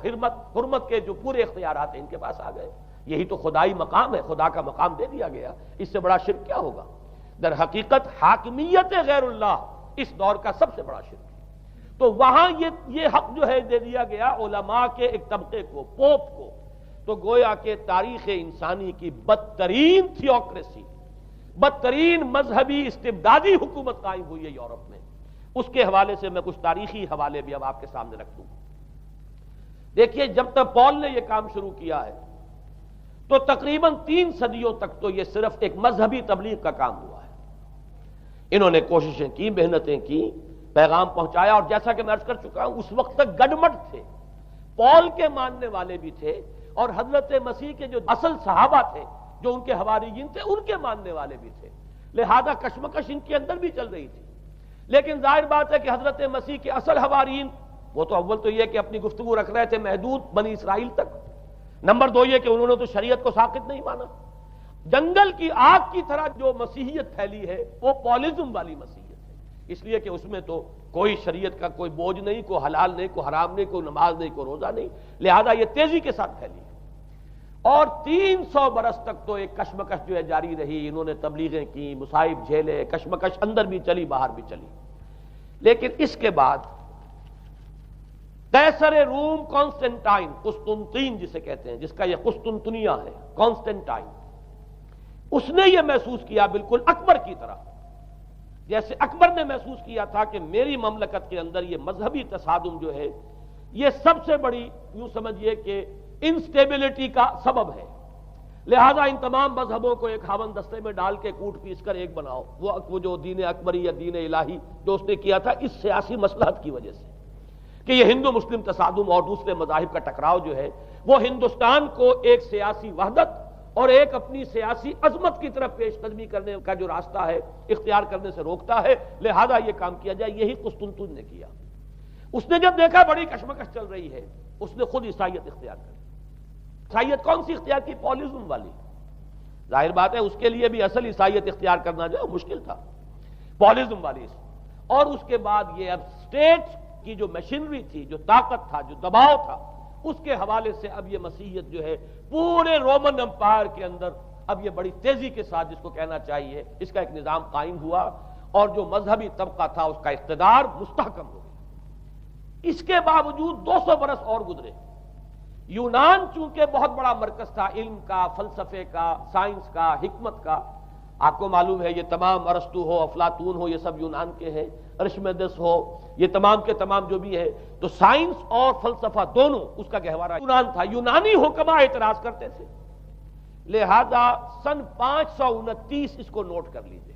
حرمت کے جو پورے اختیارات ہیں ان کے پاس آ گئے۔ یہی تو خدائی مقام ہے، خدا کا مقام دے دیا گیا، اس سے بڑا شرک کیا ہوگا؟ در حقیقت حاکمیت غیر اللہ اس دور کا سب سے بڑا شرک ہے۔ تو وہاں یہ حق جو ہے دے دیا گیا علماء کے ایک طبقے کو، پوپ کو، تو گویا کہ تاریخ انسانی کی بدترین تھیوکریسی، بدترین مذہبی استبدادی حکومت قائم ہوئی ہے یورپ میں۔ اس کے حوالے سے میں کچھ تاریخی حوالے بھی اب آپ کے سامنے رکھ دوں۔ دیکھیے جب تک پال نے یہ کام شروع کیا ہے تو تقریباً 3 صدیوں تک تو یہ صرف ایک مذہبی تبلیغ کا کام ہوا ہے۔ انہوں نے کوششیں کی، محنتیں کی، پیغام پہنچایا، اور جیسا کہ میں عرض کر چکا ہوں اس وقت تک گڈمٹ تھے، پال کے ماننے والے بھی تھے اور حضرت مسیح کے جو اصل صحابہ تھے جو ان کے حواریین تھے ان کے ماننے والے بھی تھے، لہذا کشمکش ان کے اندر بھی چل رہی تھی۔ لیکن ظاہر بات ہے کہ حضرت مسیح کے اصل حواریین وہ تو اول تو یہ کہ اپنی گفتگو رکھ رہے تھے محدود بنی اسرائیل تک، نمبر 2 یہ کہ انہوں نے تو شریعت کو ساقط نہیں مانا۔ جنگل کی آگ کی طرح جو مسیحیت پھیلی ہے وہ پالزم والی مسیحیت ہے، اس لیے کہ اس میں تو کوئی شریعت کا کوئی بوجھ نہیں، کوئی حلال نہیں، کوئی حرام نہیں، کوئی نماز نہیں، کوئی روزہ نہیں، لہذا یہ تیزی کے ساتھ پھیلی ہے۔ اور 300 برس تک تو ایک کشمکش جو ہے جاری رہی، انہوں نے تبلیغیں کی، مصائب جھیلے، کشمکش اندر بھی چلی باہر بھی چلی۔ لیکن اس کے بعد قیصر روم کانسٹنٹائن، قسطنطین جسے کہتے ہیں، جس کا یہ قسطنطنیہ ہے، کانسٹنٹائن، اس نے یہ محسوس کیا بالکل اکبر کی طرح، جیسے اکبر نے محسوس کیا تھا کہ میری مملکت کے اندر یہ مذہبی تصادم جو ہے یہ سب سے بڑی یوں سمجھیے کہ انسٹیبلٹی کا سبب ہے، لہذا ان تمام مذہبوں کو ایک ہاون دستے میں ڈال کے کوٹ پیس کر ایک بناؤ۔ وہ جو دین اکبری یا دین الہی جو اس نے کیا تھا اس سیاسی مصلحت کی وجہ سے کہ یہ ہندو مسلم تصادم اور دوسرے مذاہب کا ٹکراؤ جو ہے وہ ہندوستان کو ایک سیاسی وحدت اور ایک اپنی سیاسی عظمت کی طرف پیش قدمی کرنے کا جو راستہ ہے اختیار کرنے سے روکتا ہے، لہذا یہ کام کیا جائے۔ یہی قسطنطین نے کیا۔ اس نے جب دیکھا بڑی کشمکش چل رہی ہے، اس نے خود عیسائیت اختیار کر لی۔ عیسائیت کون سی اختیار کی؟ پالیزم والی۔ ظاہر بات ہے اس کے لیے بھی اصل عیسائیت اختیار کرنا جو ہے مشکل تھا، پالیزم والی۔ اور اس کے بعد یہ اب اسٹیٹ کی جو مشینری تھی، جو طاقت تھا، جو دباؤ تھا، اس کے حوالے سے اب یہ مسیحیت جو ہے پورے رومن امپائر کے اندر اب یہ بڑی تیزی کے ساتھ، جس کو کہنا چاہیے، اس کا ایک نظام قائم ہوا، اور جو مذہبی طبقہ تھا اس کا اقتدار مستحکم ہو گیا۔ اس کے باوجود 200 برس اور گزرے۔ یونان چونکہ بہت بڑا مرکز تھا علم کا، فلسفے کا، سائنس کا، حکمت کا، آپ کو معلوم ہے یہ تمام ارسطو ہو، افلاطون ہو، یہ سب یونان کے ہیں، ارشمیدس ہو، یہ تمام کے تمام جو بھی ہے، تو سائنس اور فلسفہ دونوں اس کا گہوارہ یونان تھا۔ یونانی حکماء اعتراض کرتے تھے، لہذا سن 529 اس کو نوٹ کر لیجئے۔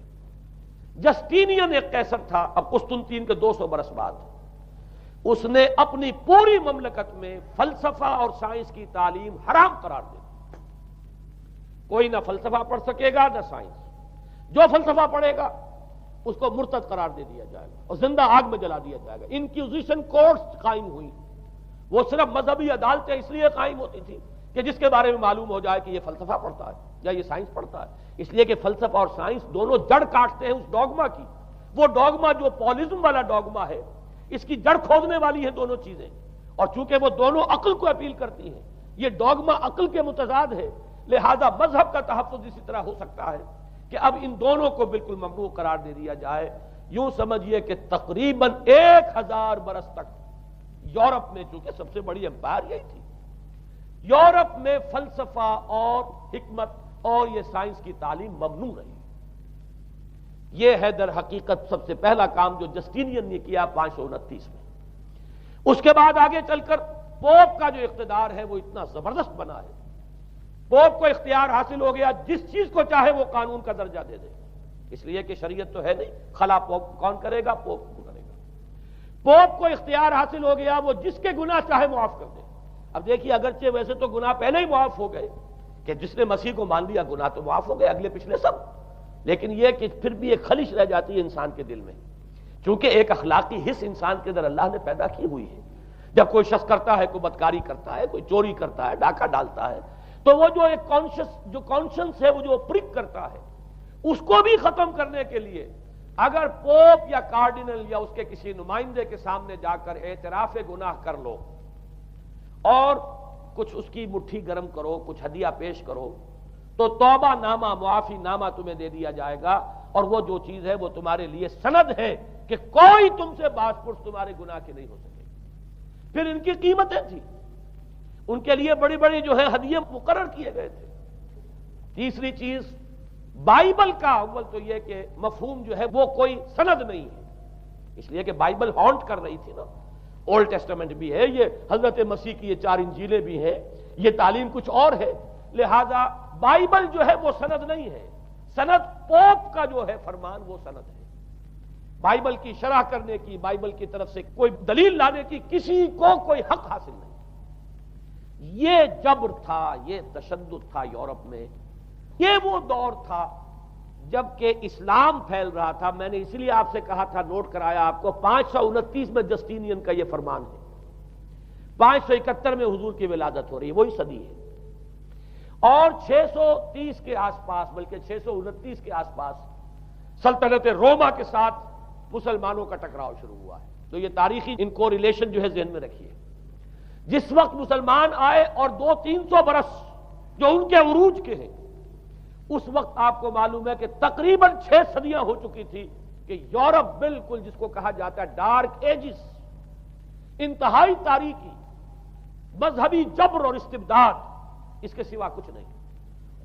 جسٹینین ایک قیصر تھا، اب قسطنطین کے 200 برس بعد، اس نے اپنی پوری مملکت میں فلسفہ اور سائنس کی تعلیم حرام قرار دے دی۔ کوئی نہ فلسفہ پڑھ سکے گا نہ سائنس، جو فلسفہ پڑھے گا اس کو مرتد قرار دے دیا جائے گا اور زندہ آگ میں جلا دیا جائے گا۔ انکوزیشن کورٹس قائم ہوئی، وہ صرف مذہبی عدالتیں اس لیے قائم ہوتی تھی کہ جس کے بارے میں معلوم ہو جائے کہ یہ فلسفہ پڑھتا ہے یا یہ سائنس پڑھتا ہے، اس لیے کہ فلسفہ اور سائنس دونوں جڑ کاٹتے ہیں اس ڈوگما کی۔ وہ ڈوگما جو پالیزم والا ڈوگما ہے، اس کی جڑ کھودنے والی ہیں دونوں چیزیں، اور چونکہ وہ دونوں عقل کو اپیل کرتی ہیں، یہ ڈوگما عقل کے متضاد ہے، لہذا مذہب کا تحفظ اسی طرح ہو سکتا ہے کہ اب ان دونوں کو بالکل ممنوع قرار دے دیا جائے۔ یوں سمجھیے کہ تقریباً 1000 برس تک یورپ میں، چونکہ سب سے بڑی امپائر یہی تھی، یورپ میں فلسفہ اور حکمت اور یہ سائنس کی تعلیم ممنوع رہی۔ یہ ہے در حقیقت سب سے پہلا کام جو جسٹینین نے کیا 529 میں۔ اس کے بعد آگے چل کر پوپ کا جو اقتدار ہے وہ اتنا زبردست بنا ہے، پوپ کو اختیار حاصل ہو گیا، جس چیز کو چاہے وہ قانون کا درجہ دے دے، اس لیے کہ شریعت تو ہے نہیں، خلا پوپ کون کرے گا؟ پوپ کو کرے گا۔ پوپ کو اختیار حاصل ہو گیا، وہ جس کے گناہ چاہے معاف کر دے۔ اب دیکھیے اگرچہ ویسے تو گناہ پہلے ہی معاف ہو گئے کہ جس نے مسیح کو مان لیا گناہ تو معاف ہو گئے اگلے پچھلے سب، لیکن یہ کہ پھر بھی ایک خلش رہ جاتی ہے انسان کے دل میں، چونکہ ایک اخلاقی حص انسان کے اندر اللہ نے پیدا کی ہوئی ہے۔ جب کوئی شخص کرتا ہے، کوئی بدکاری کرتا ہے، کوئی چوری کرتا ہے، ڈاکہ ڈالتا ہے، تو وہ جو ایک کانشنس ہے، وہ جو پرک کرتا ہے، اس کو بھی ختم کرنے کے لیے اگر پوپ یا کارڈینل یا اس کے کسی نمائندے کے سامنے جا کر اعتراف گناہ کر لو اور کچھ اس کی مٹھی گرم کرو، کچھ ہدیہ پیش کرو، تو توبہ نامہ، معافی نامہ تمہیں دے دیا جائے گا، اور وہ جو چیز ہے وہ تمہارے لیے سند ہے کہ کوئی تم سے باز پرس تمہارے گناہ کے نہیں ہو سکے۔ پھر ان کی قیمتیں تھیں، ان کے لیے بڑی بڑی جو ہے ہدیے مقرر کیے گئے تھے۔ تیسری چیز، بائبل کا اول تو یہ کہ مفہوم جو ہے وہ کوئی سند نہیں ہے، اس لیے کہ بائبل ہانٹ کر رہی تھی نا، اولڈ ٹیسٹمنٹ بھی ہے، یہ حضرت مسیح کی یہ 4 انجیلیں بھی ہیں، یہ تعلیم کچھ اور ہے، لہذا بائبل جو ہے وہ سند نہیں ہے، سند پوپ کا جو ہے فرمان وہ سند ہے۔ بائبل کی شرح کرنے کی، بائبل کی طرف سے کوئی دلیل لانے کی کسی کو کوئی حق حاصل نہیں۔ یہ جبر تھا، یہ تشدد تھا یورپ میں، یہ وہ دور تھا جب کہ اسلام پھیل رہا تھا۔ میں نے اسی لیے آپ سے کہا تھا، نوٹ کرایا آپ کو، 529 میں جسٹینین کا یہ فرمان ہے، 571 میں حضور کی ولادت ہو رہی ہے، وہی صدی ہے، اور 630 کے آس پاس، بلکہ 629 کے آس پاس سلطنت روما کے ساتھ مسلمانوں کا ٹکراؤ شروع ہوا ہے۔ تو یہ تاریخی ان کو ریلیشن جو ہے ذہن میں رکھیے۔ جس وقت مسلمان آئے اور 200-300 برس جو ان کے عروج کے ہیں، اس وقت آپ کو معلوم ہے کہ تقریباً 6 صدیاں ہو چکی تھی کہ یورپ بالکل جس کو کہا جاتا ہے ڈارک ایجز، انتہائی تاریکی، مذہبی جبر اور استبداد، اس کے سوا کچھ نہیں،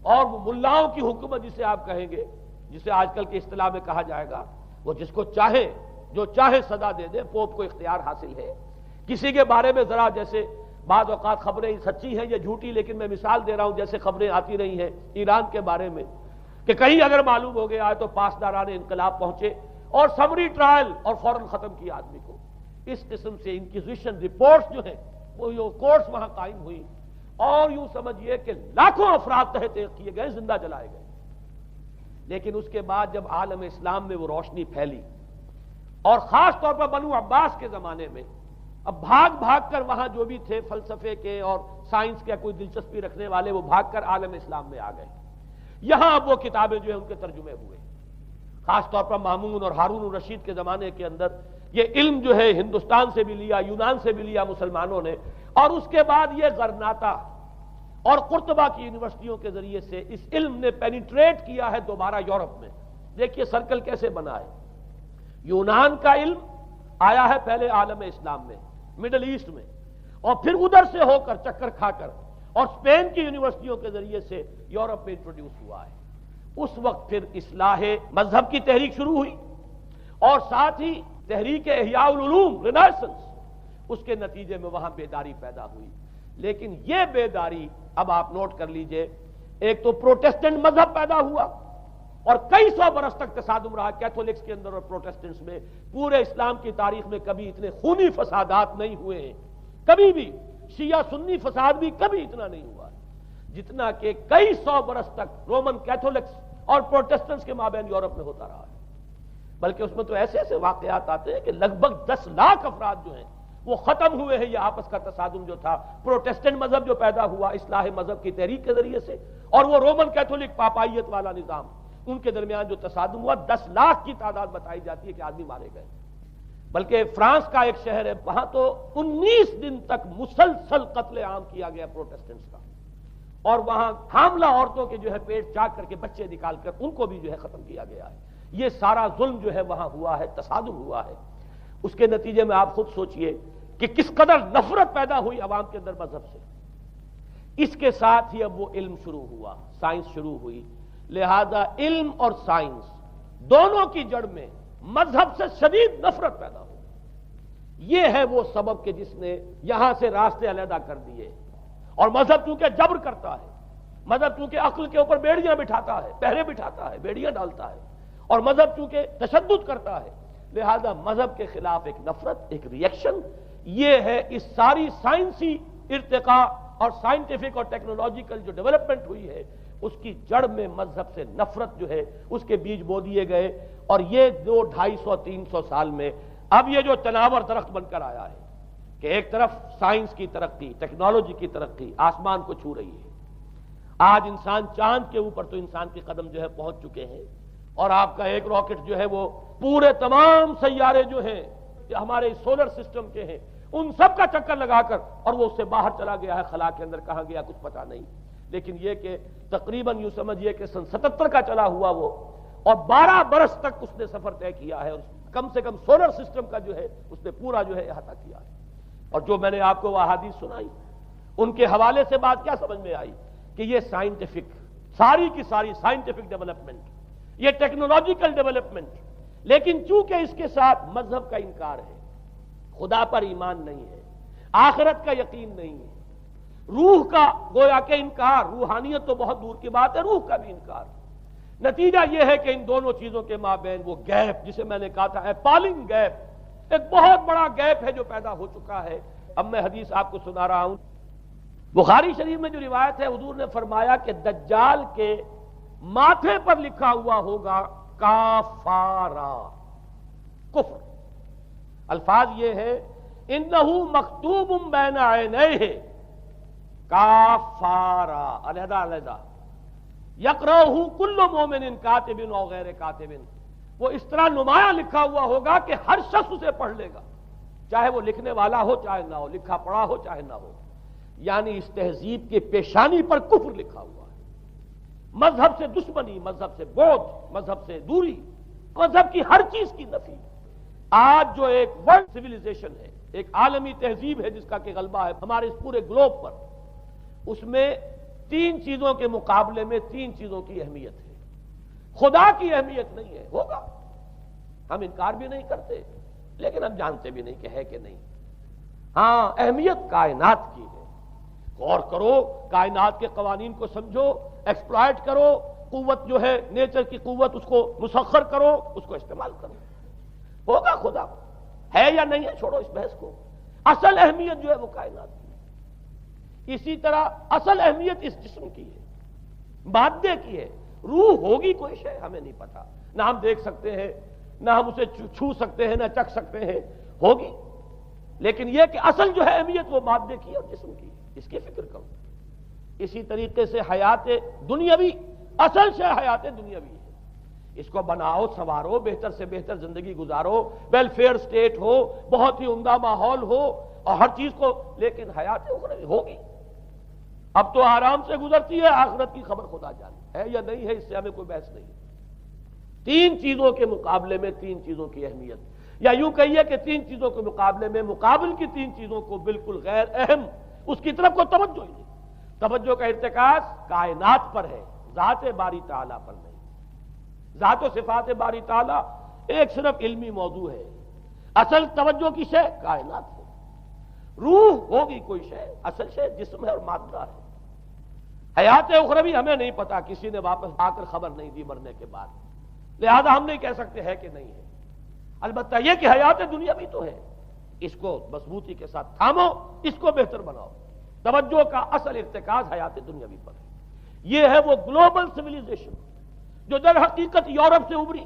اور وہ ملاؤں کی حکومت جسے آپ کہیں گے، جسے آج کل کی اصطلاح میں کہا جائے گا، وہ جس کو چاہے جو چاہے سزا دے دے، پوپ کو اختیار حاصل ہے۔ کسی کے بارے میں ذرا جیسے بعض اوقات خبریں سچی ہیں یا جھوٹی، لیکن میں مثال دے رہا ہوں جیسے خبریں آتی رہی ہیں ایران کے بارے میں کہ کہیں اگر معلوم ہو گیا ہے تو پاسداران انقلاب پہنچے اور سمری ٹرائل اور فوراً ختم کیا آدمی کو۔ اس قسم سے انکوزیشن رپورٹس جو ہیں وہ کورٹس وہاں قائم ہوئی، اور یوں سمجھیے کہ لاکھوں افراد تحت کیے گئے، زندہ جلائے گئے۔ لیکن اس کے بعد جب عالم اسلام میں وہ روشنی پھیلی، اور خاص طور پر بنو عباس کے زمانے میں اب بھاگ بھاگ کر وہاں جو بھی تھے فلسفے کے اور سائنس کے کوئی دلچسپی رکھنے والے، وہ بھاگ کر عالم اسلام میں آ گئے. یہاں اب وہ کتابیں جو ہیں ان کے ترجمے ہوئے، خاص طور پر مامون اور ہارون الرشید کے زمانے کے اندر یہ علم جو ہے ہندوستان سے بھی لیا، یونان سے بھی لیا مسلمانوں نے، اور اس کے بعد یہ غرناطہ اور قرطبہ کی یونیورسٹیوں کے ذریعے سے اس علم نے پینیٹریٹ کیا ہے دوبارہ یورپ میں. دیکھیے سرکل کیسے بنا ہے. یونان کا علم آیا ہے پہلے عالم اسلام میں، مڈل ایسٹ میں، اور پھر ادھر سے ہو کر چکر کھا کر اور اسپین کی یونیورسٹیوں کے ذریعے سے یورپ میں انٹروڈیوس ہوا ہے. اس وقت پھر اصلاح مذہب کی تحریک شروع ہوئی، اور ساتھ ہی تحریک احیاء العلوم رینیسنس، اس کے نتیجے میں وہاں بیداری پیدا ہوئی. لیکن یہ بیداری اب آپ نوٹ کر لیجئے، ایک تو پروٹیسٹنٹ مذہب پیدا ہوا اور کئی سو برس تک تصادم رہا کیتھولکس کے اندر اور پروٹیسٹنٹس میں. پورے اسلام کی تاریخ میں کبھی اتنے خونی فسادات نہیں ہوئے ہیں، کبھی بھی شیعہ سنی فساد بھی کبھی اتنا نہیں ہوا جتنا کہ کئی سو برس تک رومن کیتھولکس اور پروٹیسٹنٹس کے مابین یورپ میں ہوتا رہا ہے. بلکہ اس میں تو ایسے ایسے واقعات آتے ہیں کہ لگ بھگ 10 لاکھ افراد جو ہیں وہ ختم ہوئے ہیں. یہ آپس کا تصادم جو تھا، پروٹیسٹنٹ مذہب جو پیدا ہوا اصلاح مذہب کی تحریک کے ذریعے سے، اور وہ رومن کیتھولک پاپائیت والا نظام، ان کے درمیان جو تصادم ہوا 10 لاکھ کی تعداد بتائی جاتی ہے کہ آدمی مارے گئے. بلکہ فرانس کا ایک شہر ہے، وہاں تو 19 دن تک مسلسل قتل عام کیا گیا پروٹیسٹنٹس کا، اور وہاں حاملہ عورتوں کے جو ہے پیٹ چاک کر کے بچے نکال کر ان کو بھی جو ہے ختم کیا گیا ہے. یہ سارا ظلم جو ہے وہاں ہوا ہے، تصادم ہوا ہے. اس کے نتیجے میں آپ خود سوچئے کہ کس قدر نفرت پیدا ہوئی عوام کے اندر مذہب سے. اس کے ساتھ ہی اب وہ علم شروع ہوا، سائنس شروع ہوئی. لہذا علم اور سائنس دونوں کی جڑ میں مذہب سے شدید نفرت پیدا ہو. یہ ہے وہ سبب کہ جس نے یہاں سے راستے علیحدہ کر دیے. اور مذہب چونکہ جبر کرتا ہے، مذہب چونکہ عقل کے اوپر بیڑیاں بٹھاتا ہے، پہرے بٹھاتا ہے، بیڑیاں ڈالتا ہے، اور مذہب چونکہ تشدد کرتا ہے، لہذا مذہب کے خلاف ایک نفرت، ایک ریئیکشن. یہ ہے اس ساری سائنسی ارتقاء اور سائنٹیفک اور ٹیکنالوجیکل جو ڈیولپمنٹ ہوئی ہے، اس کی جڑ میں مذہب سے نفرت جو ہے اس کے بیج بو دیے گئے. اور یہ 200-250-300 سال میں اب یہ جو تناور درخت بن کر آیا ہے کہ ایک طرف سائنس کی ترقی، ٹیکنالوجی کی ترقی آسمان کو چھو رہی ہے. آج انسان چاند کے اوپر تو انسان کے قدم جو ہے پہنچ چکے ہیں، اور آپ کا ایک راکٹ جو ہے وہ پورے تمام سیارے جو ہیں ہمارے سولر سسٹم کے ہیں ان سب کا چکر لگا کر اور وہ اس سے باہر چلا گیا ہے. خلا کے اندر کہاں گیا کچھ پتہ نہیں. لیکن یہ کہ تقریباً یوں سمجھیے کہ سن 77 کا چلا ہوا وہ، اور 12 برس تک اس نے سفر طے کیا ہے، اور کم سے کم سولر سسٹم کا جو ہے اس نے پورا جو ہے احاطہ کیا ہے. اور جو میں نے آپ کو وہ احادیث سنائی ان کے حوالے سے بات کیا سمجھ میں آئی کہ یہ سائنٹیفک، ساری کی ساری سائنٹیفک ڈیولپمنٹ، یہ ٹیکنالوجیکل ڈیولپمنٹ، لیکن چونکہ اس کے ساتھ مذہب کا انکار ہے، خدا پر ایمان نہیں ہے، آخرت کا یقین نہیں ہے، روح کا گویا کہ انکار، روحانیت تو بہت دور کی بات ہے، روح کا بھی انکار. نتیجہ یہ ہے کہ ان دونوں چیزوں کے مابین وہ گیپ جسے میں نے کہا تھا ایپالنگ گیپ، ایک بہت بڑا گیپ ہے جو پیدا ہو چکا ہے. اب میں حدیث آپ کو سنا رہا ہوں. بخاری شریف میں جو روایت ہے حضور نے فرمایا کہ دجال کے ماتھے پر لکھا ہوا ہوگا کافارا، کفر. الفاظ یہ ہے انہو مکتوب بین عینیہ کافارا، علیحدہ علیحدہ، یقرأہ کل مومن کاتب او غیر کاتب. وہ اس طرح نمایاں لکھا ہوا ہوگا کہ ہر شخص اسے پڑھ لے گا، چاہے وہ لکھنے والا ہو چاہے نہ ہو، لکھا پڑھا ہو چاہے نہ ہو. یعنی اس تہذیب کی پیشانی پر کفر لکھا ہوا ہے. مذہب سے دشمنی، مذہب سے بودھ، مذہب سے دوری، مذہب کی ہر چیز کی نفی. آج جو ایک ورلڈ سیویلائزیشن ہے، ایک عالمی تہذیب ہے جس کا کہ غلبہ ہے ہمارے اس پورے گلوب پر، اس میں 3 چیزوں کے مقابلے میں 3 چیزوں کی اہمیت ہے. خدا کی اہمیت نہیں ہے، ہوگا، ہم انکار بھی نہیں کرتے لیکن ہم جانتے بھی نہیں کہ ہے کہ نہیں. ہاں اہمیت کائنات کی ہے. غور کرو، کائنات کے قوانین کو سمجھو، ایکسپلائٹ کرو، قوت جو ہے نیچر کی قوت اس کو مسخر کرو، اس کو استعمال کرو. ہوگا خدا ہے یا نہیں ہے، چھوڑو اس بحث کو. اصل اہمیت جو ہے وہ کائنات کی ہے. اسی طرح اصل اہمیت اس جسم کی ہے، مادے کی ہے. روح ہوگی کوئی شے ہمیں نہیں پتا، نہ ہم دیکھ سکتے ہیں، نہ ہم اسے چھو سکتے ہیں، نہ چکھ سکتے ہیں، ہوگی. لیکن یہ کہ اصل جو ہے اہمیت وہ مادے کی اور جسم کی، اس کی فکر کرو۔ اسی طریقے سے حیات دنیاوی، اصل شے حیات دنیاوی ہے، اس کو بناؤ، سنوارو، بہتر سے بہتر زندگی گزارو، ویلفیئر سٹیٹ ہو، بہت ہی عمدہ ماحول ہو اور ہر چیز کو، لیکن حیات اخروی ہوگی۔ اب تو آرام سے گزرتی ہے، آخرت کی خبر خدا جانے ہے یا نہیں ہے، اس سے ہمیں کوئی بحث نہیں۔ تین چیزوں کے مقابلے میں تین چیزوں کی اہمیت، یا یوں کہیے کہ تین چیزوں کے مقابلے میں مقابل کی تین چیزوں کو بالکل غیر اہم، اس کی طرف کوئی توجہ ہی نہیں۔ توجہ کا ارتکاز کائنات پر ہے، ذات باری تعالیٰ پر نہیں۔ ذات و صفات باری تعالیٰ ایک صرف علمی موضوع ہے، اصل توجہ کی شے کائنات ہے۔ روح ہوگی کوئی شے، اصل شے جسم ہے اور مادہ ہے۔ حیات اخروی ہمیں نہیں پتا، کسی نے واپس آ کر خبر نہیں دی مرنے کے بعد، لہذا ہم نہیں کہہ سکتے ہے کہ نہیں ہے۔ البتہ یہ کہ حیات دنیا بھی تو ہے، اس کو مضبوطی کے ساتھ تھامو، اس کو بہتر بناؤ۔ توجہ کا اصل ارتکاز حیات دنیاوی پر ہے۔ یہ ہے وہ گلوبل سویلائزیشن جو در حقیقت یورپ سے ابری،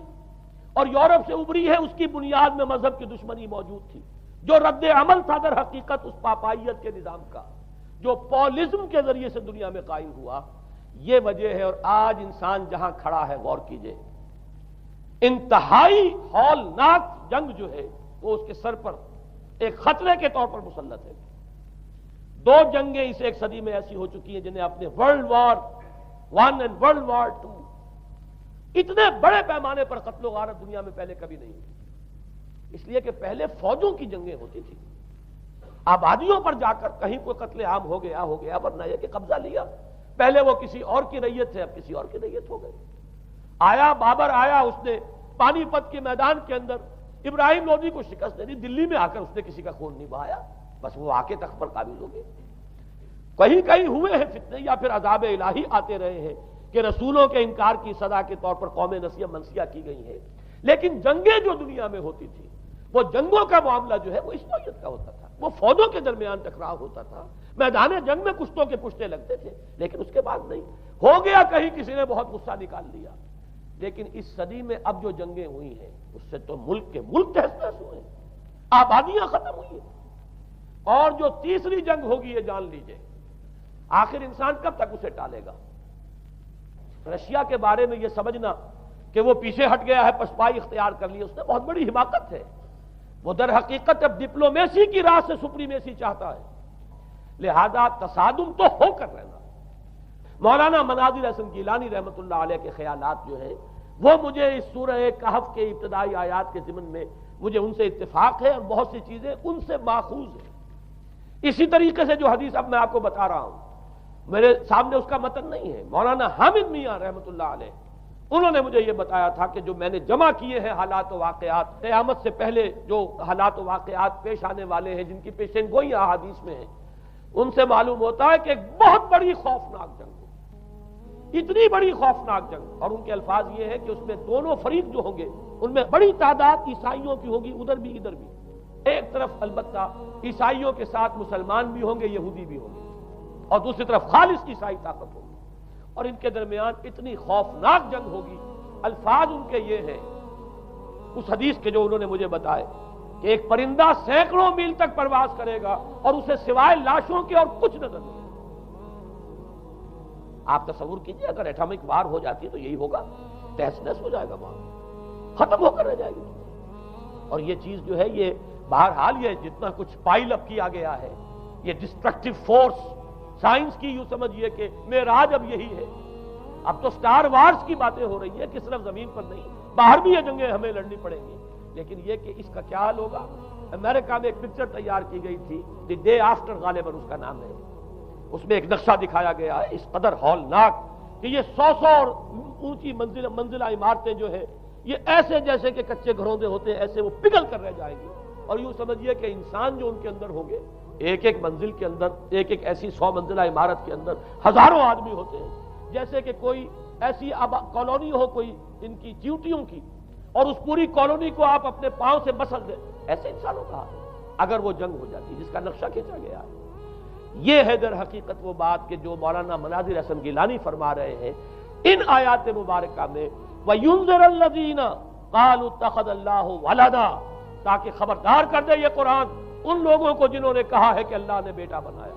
اور یورپ سے ابری ہے، اس کی بنیاد میں مذہب کی دشمنی موجود تھی۔ جو رد عمل تھا در حقیقت اس پاپائیت کے نظام کا، جو پولزم کے ذریعے سے دنیا میں قائم ہوا، یہ وجہ ہے۔ اور آج انسان جہاں کھڑا ہے غور کیجئے، انتہائی ہولناک جنگ جو ہے وہ اس کے سر پر ایک خطرے کے طور پر مسلط ہے۔ دو جنگیں اس ایک صدی میں ایسی ہو چکی ہیں جنہیں اپنے ورلڈ وار 1 اور ورلڈ وار 2 اتنے بڑے پیمانے پر قتل و غارت دنیا میں پہلے کبھی نہیں ہوئی۔ اس لیے کہ پہلے فوجوں کی جنگیں ہوتی تھی، آبادیوں پر جا کر کہیں کوئی قتل عام ہو گیا ورنہ یہ کہ قبضہ لیا، پہلے وہ کسی اور کی ریت ہے، اب کسی اور کی ریت ہو گئی۔ آیا بابر آیا، اس نے پانی پت کے میدان کے اندر ابراہیم لودھی کو شکست دے دی، دلی میں آ کر اس نے کسی کا خون نہیں بہایا، بس وہ آ کے تخت پر قابض ہو گئے۔ کہیں کہیں ہوئے ہیں فتنے یا پھر عذاب الہی آتے رہے ہیں کہ رسولوں کے انکار کی سزا کے طور پر قوم نسیہ منسیہ کی گئی ہیں، لیکن جنگیں جو دنیا میں ہوتی تھی وہ جنگوں کا معاملہ جو ہے وہ اس نوعیت کا ہوتا تھا، وہ فوجوں کے درمیان ٹکراؤ ہوتا تھا، میدان جنگ میں کشتوں کے پشتے لگتے تھے، لیکن اس کے بعد نہیں ہو گیا، کہیں کسی نے بہت غصہ نکال لیا۔ لیکن اس صدی میں اب جو جنگیں ہوئی ہیں اس سے تو ملک کے ملک تہس نہس ہوئے ہیں، آبادیاں ختم ہوئی ہیں، اور جو تیسری جنگ ہوگی یہ جان لیجئے، آخر انسان کب تک اسے ٹالے گا؟ رشیا کے بارے میں یہ سمجھنا کہ وہ پیچھے ہٹ گیا ہے، پسپائی اختیار کر لی، اس نے بہت بڑی حماقت ہے۔ وہ در حقیقت اب ڈپلومیسی کی راہ سے سپریمیسی چاہتا ہے، لہذا تصادم تو ہو کر رہنا۔ مولانا مناظر حسن گیلانی رحمۃ اللہ علیہ کے خیالات جو ہیں وہ مجھے اس سورہ کہف کے ابتدائی آیات کے ضمن میں مجھے ان سے اتفاق ہے، اور بہت سی چیزیں ان سے ماخوذ ہیں۔ اسی طریقے سے جو حدیث اب میں آپ کو بتا رہا ہوں، میرے سامنے اس کا متن نہیں ہے، مولانا حامد میاں رحمۃ اللہ علیہ انہوں نے مجھے یہ بتایا تھا کہ جو میں نے جمع کیے ہیں حالات و واقعات، قیامت سے پہلے جو حالات و واقعات پیش آنے والے ہیں جن کی پیشین گوئی احادیث میں ہیں، ان سے معلوم ہوتا ہے کہ ایک بہت بڑی خوفناک جنگ، اتنی بڑی خوفناک جنگ، اور ان کے الفاظ یہ ہے کہ اس میں دونوں فریق جو ہوں گے ان میں بڑی تعداد عیسائیوں کی ہوگی، ادھر بھی ادھر بھی، ایک طرف البتہ عیسائیوں کے ساتھ مسلمان بھی ہوں گے، یہودی بھی ہوں گے، اور دوسری طرف خالص عیسائی طاقت ہوگی، اور ان کے درمیان اتنی خوفناک جنگ ہوگی۔ الفاظ ان کے یہ ہیں اس حدیث کے جو انہوں نے مجھے بتائے کہ ایک پرندہ سینکڑوں میل تک پرواز کرے گا اور اسے سوائے لاشوں کے اور کچھ نظر نہیں۔ آپ تصور کیجئے اگر ایٹامک وار ہو جاتی تو یہی ہوگا، تہس نہس ہو جائے گا، وہاں ختم ہو کر رہ جائے گی۔ اور یہ چیز جو ہے یہ بہرحال یہ جتنا کچھ پائل اپ کیا گیا ہے، یہ ڈسٹرکٹیو فورس سائنس کی یوں سمجھیے کہ معراج اب یہی ہے۔ اب تو سٹار وارز کی باتیں ہو رہی ہیں کہ صرف زمین پر نہیں، باہر بھی یہ جنگیں ہمیں لڑنی پڑیں گی، لیکن یہ کہ اس کا کیا حل ہوگا۔ امریکہ میں ایک پکچر تیار کی گئی تھی، دی ڈے آفٹر غالباً اس کا نام ہے، اس میں ایک نقشہ دکھایا گیا ہے اس قدر ہولناک کہ یہ 100 اور اونچی منزلہ عمارتیں جو ہے یہ ایسے جیسے کہ کچے گھروندے ہوتے ہیں ایسے وہ پگھل کر رہ جائیں گی، اور یوں سمجھیے کہ انسان جو ان کے اندر ہوں گے، ایک ایک منزل کے اندر، ایک ایک ایسی 100 منزلہ عمارت کے اندر ہزاروں آدمی ہوتے ہیں، جیسے کہ کوئی ایسی کالونی ہو کوئی ان کی چیوٹیوں کی، اور اس پوری کالونی کو آپ اپنے پاؤں سے مسل دیں، ایسے انسانوں کا اگر وہ جنگ ہو جاتی جس کا نقشہ کھینچا گیا ہے۔ یہ ہے در حقیقت وہ بات کہ جو مولانا مناظر حسن گیلانی فرما رہے ہیں ان آیات مبارکہ میں، وَيُنذِرَ الَّذِينَ قَالُوا اتَّخَذَ اللَّهُ وَلَدًا، تاکہ خبردار کر دے یہ قرآن ان لوگوں کو جنہوں نے کہا ہے کہ اللہ نے بیٹا بنایا،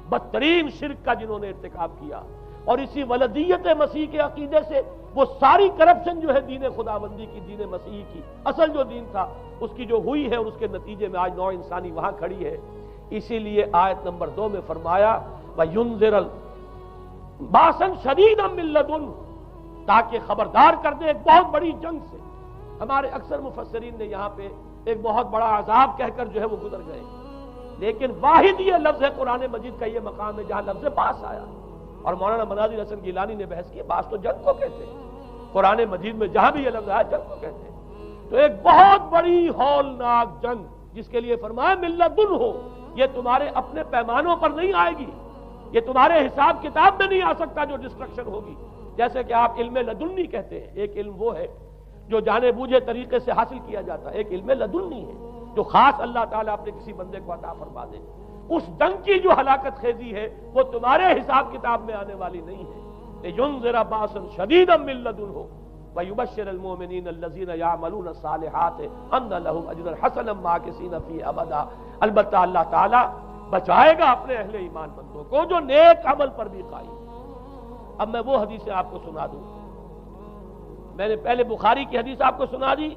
بدترین شرک کا جنہوں نے ارتکاب کیا، اور اسی ولدیت مسیح کے عقیدے سے وہ ساری کرپشن جو ہے دین خداوندی کی، دین مسیح کی اصل جو دین تھا اس کی جو ہوئی ہے، اور اس کے نتیجے میں آج نوع انسانی وہاں کھڑی ہے۔ اسی لیے آیت نمبر 2 میں فرمایا وَيُنذِرَ بَأْسًا شَدِيدًا مِّن لَّدُنْهُ، تاکہ خبردار کر دے ایک بہت بڑی جنگ سے۔ ہمارے اکثر مفسرین نے یہاں پہ ایک بہت بڑا عذاب کہہ کر جو ہے وہ گزر گئے، لیکن واحد یہ لفظ ہے قرآن مجید کا، یہ مقام ہے جہاں لفظ باس آیا، اور مولانا مناظر حسن گیلانی نے بحث کی باس تو جنگ کو کہتے ہیں، قرآن مجید میں جہاں بھی یہ لفظ آیا جنگ کو کہتے ہیں۔ تو ایک بہت بڑی ہولناک جنگ جس کے لیے فرمایا من لدنہ، یہ تمہارے اپنے پیمانوں پر نہیں آئے گی، یہ تمہارے حساب کتاب میں نہیں آ سکتا جو ڈسٹرکشن ہوگی۔ جیسے کہ آپ علم لدنی کہتے ہیں، ایک علم وہ ہے جو جانے بوجھے طریقے سے حاصل کیا جاتا ہے، ایک علم لدنی ہے جو خاص اللہ تعالیٰ اپنے کسی بندے کو عطا فرما دے۔ اس جنگ کی جو ہلاکت خیزی ہے وہ تمہارے حساب کتاب میں آنے والی نہیں ہے۔ لِيُنذِرَ بَأْسًا شَدِيدًا مِّن لَّدُنْهُ وَيُبَشِّرَ الْمُؤْمِنِينَ الَّذِينَ يَعْمَلُونَ الصَّالِحَاتِ أَنَّ لَهُمْ أَجْرًا حَسَنًا مَّاكِثِينَ فِيهِ أَبَدًا۔ البتہ اللہ تعالیٰ بچائے گا اپنے اہل ایمان بندوں کو جو نیک عمل پر بھی قائم۔ اب میں وہ حدیثیں آپ کو سنا دوں، میں نے پہلے بخاری کی حدیث آپ کو سنا دی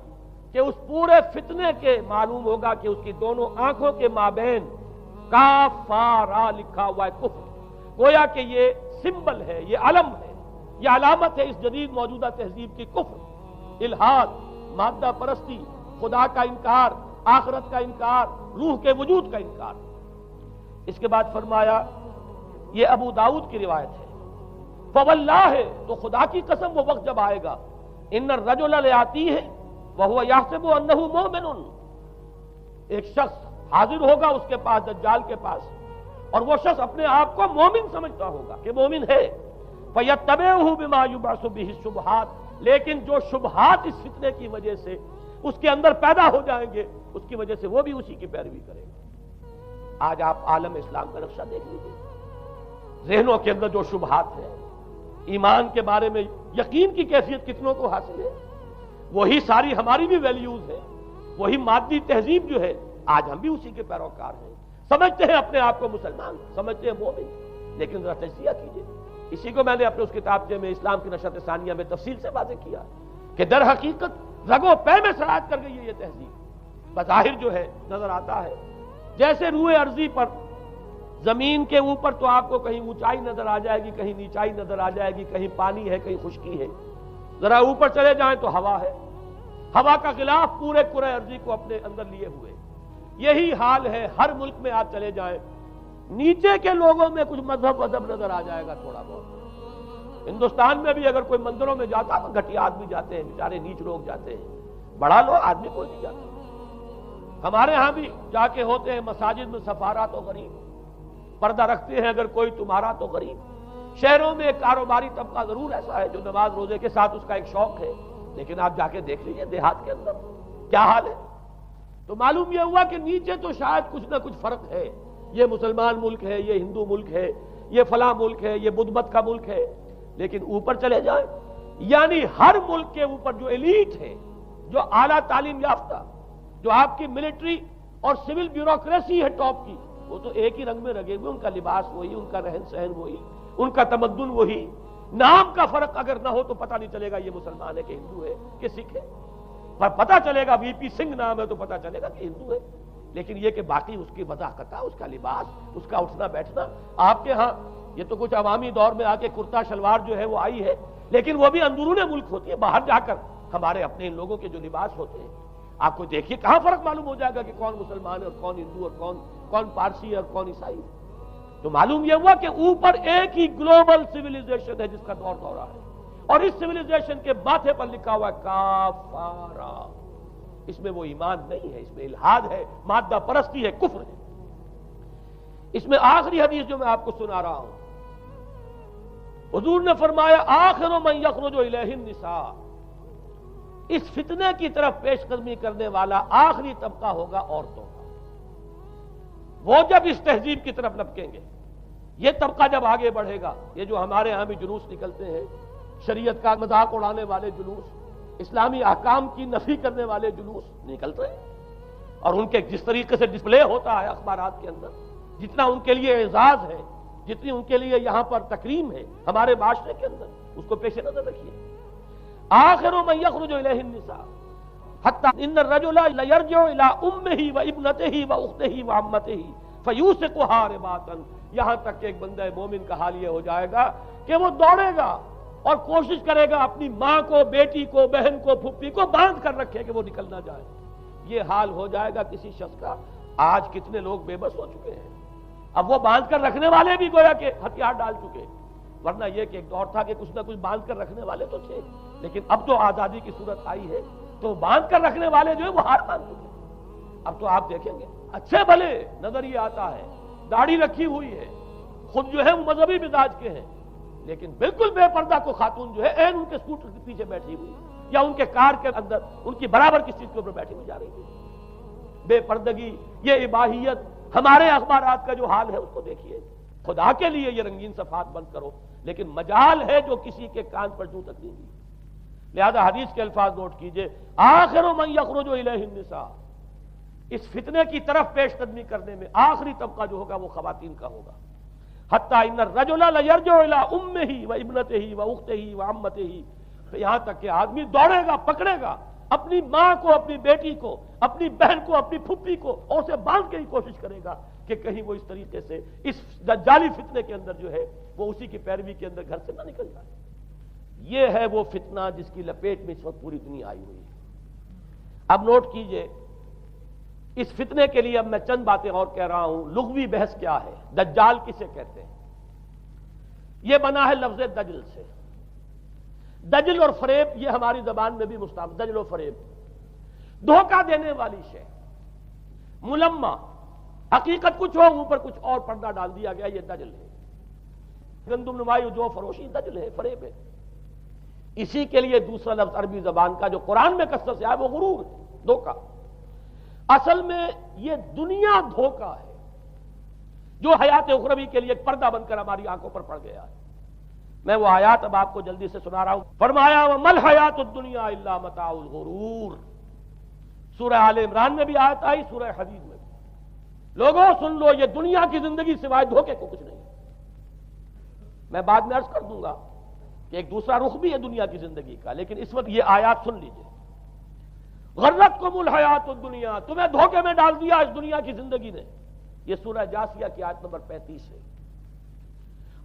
کہ اس پورے فتنے کے معلوم ہوگا کہ اس کی دونوں آنکھوں کے مابین کافارا لکھا ہوا ہے، کفر، گویا کہ یہ سمبل ہے، یہ علم ہے، یہ علامت ہے اس جدید موجودہ تہذیب کی، کفر، الحاد، مادہ پرستی، خدا کا انکار، آخرت کا انکار، روح کے وجود کا انکار۔ اس کے بعد فرمایا، یہ ابو داؤد کی روایت ہے، فواللہ، تو خدا کی قسم وہ وقت جب آئے گا، ان الرجل لیاتیہ وہو یحسب انہ مومن، ایک شخص حاضر ہوگا اس کے پاس، دجال کے پاس، اور وہ شخص اپنے آپ کو مومن سمجھتا ہوگا کہ مومن ہے، فیتبعہ بما یبعث بہ الشبہات، لیکن جو شبہات اس فتنے کی وجہ سے اس کے اندر پیدا ہو جائیں گے اس کی وجہ سے وہ بھی اسی کی پیروی کرے گا۔ آج آپ عالم اسلام کا نقشہ دیکھ لیجیے، ذہنوں کے اندر جو شبہات ہیں، ایمان کے بارے میں یقین کی کیفیت کتنوں کو حاصل ہے، وہی ساری ہماری بھی ویلیوز ہے، وہی مادی تہذیب جو ہے، آج ہم بھی اسی کے پیروکار ہیں، سمجھتے ہیں اپنے آپ کو مسلمان، سمجھتے ہیں مومن، لیکن ذرا تجزیہ کیجئے۔ اسی کو میں نے اپنے اس کتابچے میں اسلام کی نشرت ثانیہ میں تفصیل سے واضح کیا کہ در حقیقت رگوں پے میں سرایت کر گئی ہے یہ تہذیب۔ بظاہر جو ہے نظر آتا ہے جیسے روئے ارضی پر، زمین کے اوپر تو آپ کو کہیں اونچائی نظر آ جائے گی، کہیں نیچائی نظر آ جائے گی، کہیں پانی ہے، کہیں خشکی ہے، ذرا اوپر چلے جائیں تو ہوا ہے، ہوا کا غلاف پورے کرۂ ارضی کو اپنے اندر لیے ہوئے۔ یہی حال ہے ہر ملک میں آپ چلے جائیں، نیچے کے لوگوں میں کچھ مذہب نظر آ جائے گا تھوڑا بہت۔ ہندوستان میں بھی اگر کوئی مندروں میں جاتا تو گھٹیا آدمی جاتے ہیں، بیچارے نیچ لوگ جاتے ہیں، بڑا لوگ آدمی کوئی نہیں جاتا۔ ہمارے ہاں بھی جا کے ہوتے ہیں مساجد میں سفارا تو غریب، پردہ رکھتے ہیں اگر کوئی تمہارا تو غریب۔ شہروں میں ایک کاروباری طبقہ ضرور ایسا ہے جو نماز روزے کے ساتھ اس کا ایک شوق ہے، لیکن آپ جا کے دیکھ لیجئے دیہات کے اندر کیا حال ہے۔ تو معلوم یہ ہوا کہ نیچے تو شاید کچھ نہ کچھ فرق ہے، یہ مسلمان ملک ہے، یہ ہندو ملک ہے، یہ فلاں ملک ہے، یہ بدھ مت کا ملک ہے، لیکن اوپر چلے جائیں یعنی ہر ملک کے اوپر جو ایلیٹ ہے، جو اعلیٰ تعلیم یافتہ، جو آپ کی ملٹری اور سول بیوروکریسی ہے ٹاپ کی، وہ تو ایک ہی رنگ میں رگے ہوئے، ان کا لباس وہی، ان کا رہن سہن وہی، ان کا تمدن وہی، نام کا فرق اگر نہ ہو تو پتہ نہیں چلے گا یہ مسلمان ہے کہ ہندو ہے کہ سکھ ہے، پر پتہ چلے گا وی پی سنگھ نام ہے تو پتہ چلے گا کہ ہندو ہے، لیکن یہ کہ باقی اس کی وضاحت، اس کا لباس، اس کا اٹھنا بیٹھنا، آپ کے ہاں یہ تو کچھ عوامی دور میں آ کے کرتا شلوار جو ہے وہ آئی ہے، لیکن وہ بھی اندرون ملک ہوتی ہے، باہر جا کر ہمارے اپنے ان لوگوں کے جو لباس ہوتے ہیں، آپ کو دیکھیے کہاں فرق معلوم ہو جائے گا کہ کون مسلمان ہے اور کون ہندو اور کون پارسی ہے اور کون عیسائی ہے۔ تو معلوم یہ ہوا کہ اوپر ایک ہی گلوبل سیویلائزیشن ہے جس کا دور دورہ ہے، اور اس سیویلائزیشن کے ماتھے پر لکھا ہوا ہے کافارا، اس میں وہ ایمان نہیں ہے، اس میں الحاد ہے، مادہ پرستی ہے، کفر ہے۔ اس میں آخری حدیث جو میں آپ کو سنا رہا ہوں، حضور نے فرمایا آخر من یخرج الیہ النساء، اس فتنے کی طرف پیش قدمی کرنے والا آخری طبقہ ہوگا عورتوں کا، وہ جب اس تہذیب کی طرف لپکیں گے، یہ طبقہ جب آگے بڑھے گا، یہ جو ہمارے ہاں بھی جلوس نکلتے ہیں، شریعت کا مذاق اڑانے والے جلوس، اسلامی احکام کی نفی کرنے والے جلوس نکلتے ہیں، اور ان کے جس طریقے سے ڈسپلے ہوتا ہے اخبارات کے اندر، جتنا ان کے لیے اعزاز ہے، جتنی ان کے لیے یہاں پر تکریم ہے ہمارے معاشرے کے اندر، اس کو پیش نظر رکھیے۔ آخر من یخرج الیہ النساء حتی ان الرجل لیرجع الی امہ وابنتہ واختہ وعمتہ فیوثقها رباطا، یہاں تک کہ ایک بندہ مومن کا حال یہ ہو جائے گا کہ وہ دوڑے گا اور کوشش کرے گا اپنی ماں کو، بیٹی کو، بہن کو، پھپھی کو باندھ کر رکھے کہ وہ نکل نہ جائے۔ یہ حال ہو جائے گا کسی شخص کا۔ آج کتنے لوگ بے بس ہو چکے ہیں، اب وہ باندھ کر رکھنے والے بھی گویا کہ ہتھیار ڈال چکے، ورنہ یہ کہ ایک دور تھا کہ کچھ نہ کچھ باندھ کر رکھنے والے تو تھے، لیکن اب تو آزادی کی صورت آئی ہے تو باندھ کر رکھنے والے جو ہے وہ ہار مان چکے۔ اب تو آپ دیکھیں گے اچھے بھلے نظر یہ آتا ہے، داڑھی رکھی ہوئی ہے، خود جو ہے وہ مذہبی مزاج کے ہیں، لیکن بالکل بے پردہ کو خاتون جو ہے این ان کے اسکوٹر کے پیچھے بیٹھی ہوئی یا ان کے کار کے اندر ان کی برابر کس چیز کے اوپر بیٹھی ہوئی جا رہی ہے۔ بے پردگی، یہ اباحیت، ہمارے اخبارات کا جو حال ہے اس کو دیکھیے۔ خدا کے لیے یہ رنگین صفحات بند کرو، لیکن مجال ہے جو کسی کے کان پر جوں تک نہیں دی۔ لہذا حدیث کے الفاظ نوٹ کیجئے، آخر من یخرج الیہ النساء، اس فتنے کی طرف پیش قدمی کرنے میں آخری طبقہ جو ہوگا وہ خواتین کا ہوگا۔ حتی ان الرجل لیرجع الی امہ وابنتہ واختہ وعمتہ، یہاں تک کہ آدمی دوڑے گا، پکڑے گا اپنی ماں کو، اپنی بیٹی کو، اپنی بہن کو، اپنی پھپھی کو، اور اسے باندھ کے ہی کوشش کرے گا کہ کہیں وہ اس طریقے سے اس دجالی فتنے کے اندر جو ہے وہ اسی کی پیروی کے اندر گھر سے نہ نکل جائے۔ یہ ہے وہ فتنہ جس کی لپیٹ میں اس وقت پوری دنیا آئی ہوئی ہے۔ اب نوٹ کیجئے، اس فتنے کے لیے اب میں چند باتیں اور کہہ رہا ہوں۔ لغوی بحث کیا ہے؟ دجال کسے کہتے ہیں؟ یہ بنا ہے لفظ دجل سے۔ دجل اور فریب یہ ہماری زبان میں بھی مستعمل، دجل و فریب، دھوکہ دینے والی شے، ملمہ، حقیقت کچھ ہو اوپر کچھ اور پردہ ڈال دیا گیا، یہ دجل ہے۔ گندم نمائی جو فروشی دجل ہے، فریب ہے۔ اسی کے لیے دوسرا لفظ عربی زبان کا جو قرآن میں کثرت سے آیا وہ غرور ہے، دھوکہ۔ اصل میں یہ دنیا دھوکہ ہے جو حیات اخروی کے لیے ایک پردہ بن کر ہماری آنکھوں پر پڑ گیا ہے۔ میں وہ آیات اب آپ کو جلدی سے سنا رہا ہوں۔ فرمایا وَمَا الْحَيَاةُ الدُّنْيَا إِلَّا مَتَاعُ الْغُرُورِ، سورہ آل عمران میں بھی آیت آئی، سورہ حدید میں بھی۔ لوگوں سن لو، یہ دنیا کی زندگی سوائے دھوکے کو کچھ نہیں۔ میں بعد میں عرض کر دوں گا کہ ایک دوسرا رخ بھی ہے دنیا کی زندگی کا، لیکن اس وقت یہ آیات سن لیجئے۔ غرتکم الحیات الدنیا، تمہیں دھوکے میں ڈال دیا اس دنیا کی زندگی نے۔ یہ سورہ جاسیہ کی آیت نمبر 35 ہے۔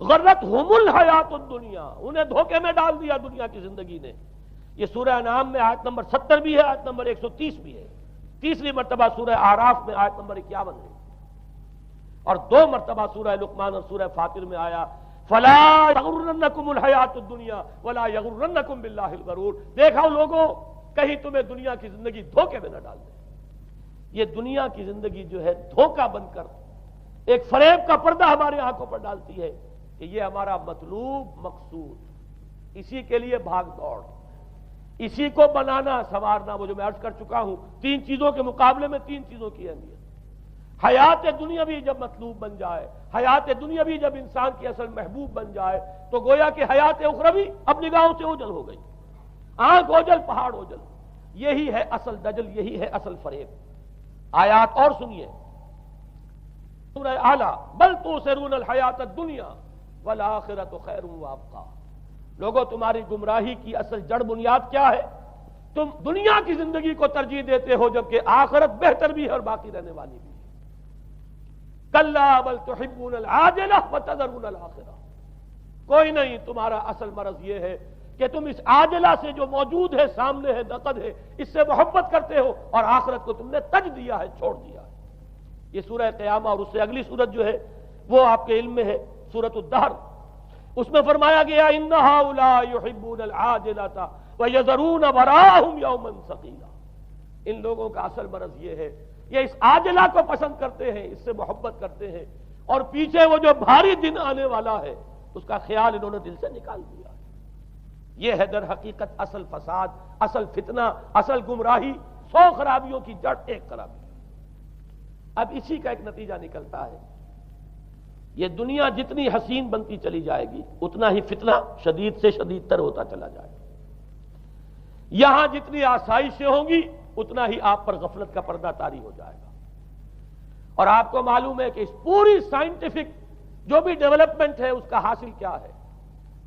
غرتہم الحیات الدنیا، انہیں دھوکے میں ڈال دیا دنیا کی زندگی نے۔ یہ سورہ انعام میں آیت نمبر 70 بھی ہے، آیت نمبر 130 بھی ہے۔ تیسری مرتبہ سورہ اعراف میں آیت نمبر 51 ہے، اور 2 مرتبہ سورہ لقمان اور سورہ فاطر میں آیا فَلَا يَغُرَّنَّكُمُ الْحَيَاةُ الدُّنْيَا وَلَا يَغُرَّنَّكُمْ بِاللَّهِ الْغَرُورُ۔ دیکھو لوگوں، کہیں تمہیں دنیا کی زندگی دھوکے میں نہ ڈال دے۔ یہ دنیا کی زندگی جو ہے دھوکہ بن کر ایک فریب کا پردہ ہماری آنکھوں پر ڈالتی ہے کہ یہ ہمارا مطلوب مقصود، اسی کے لیے بھاگ دوڑ، اسی کو بنانا سنوارنا۔ وہ جو میں عرض کر چکا ہوں، 3 چیزوں کے مقابلے میں 3 چیزوں کی اہمیت۔ حیات دنیاوی جب مطلوب بن جائے، حیات دنیاوی جب انسان کی اصل محبوب بن جائے، تو گویا کہ حیات اخروی اب نگاہوں سے اوجھل ہو گئی، آنکھ اوجھل پہاڑ اوجھل۔ یہی ہے اصل دجل، یہی ہے اصل فریب۔ آیات اور سنیے، سورہ اعلیٰ، بل تؤثرون الحیات الدنیا والآخرۃ خیر وابقیٰ۔ لوگوں، تمہاری گمراہی کی اصل جڑ بنیاد کیا ہے؟ تم دنیا کی زندگی کو ترجیح دیتے ہو، جبکہ آخرت بہتر بھی ہے اور باقی رہنے والی بھی ہے۔ کلا بل تحبون العاجلہ وتذرون الآخرہ۔ کوئی نہیں، تمہارا اصل مرض یہ ہے کہ تم اس عاجلہ سے جو موجود ہے، سامنے ہے، نقد ہے، اس سے محبت کرتے ہو، اور آخرت کو تم نے تج دیا ہے، چھوڑ دیا ہے۔ یہ سورہ قیامہ اور اس سے اگلی سورت جو ہے وہ آپ کے علم میں ہے، سورۃ الدہر۔ اس میں فرمایا گیا ان ہؤلاء یحبون العاجلۃ ویذرون وراءہم یوما ثقیلا۔ ان لوگوں کا اصل مرض یہ ہے، یہ اس عاجلہ کو پسند کرتے ہیں، اس سے محبت کرتے ہیں، اور پیچھے وہ جو بھاری دن آنے والا ہے اس کا خیال انہوں نے دل سے نکال دیا۔ یہ ہے در حقیقت اصل فساد، اصل فتنہ، اصل گمراہی۔ 100 خرابیوں کی جڑ ایک خرابی۔ اب اسی کا ایک نتیجہ نکلتا ہے، یہ دنیا جتنی حسین بنتی چلی جائے گی اتنا ہی فتنہ شدید سے شدید تر ہوتا چلا جائے گا۔ یہاں جتنی آسائشیں ہوں گی اتنا ہی آپ پر غفلت کا پردہ طاری ہو جائے گا۔ اور آپ کو معلوم ہے کہ اس پوری سائنٹیفک جو بھی ڈیولپمنٹ ہے اس کا حاصل کیا ہے؟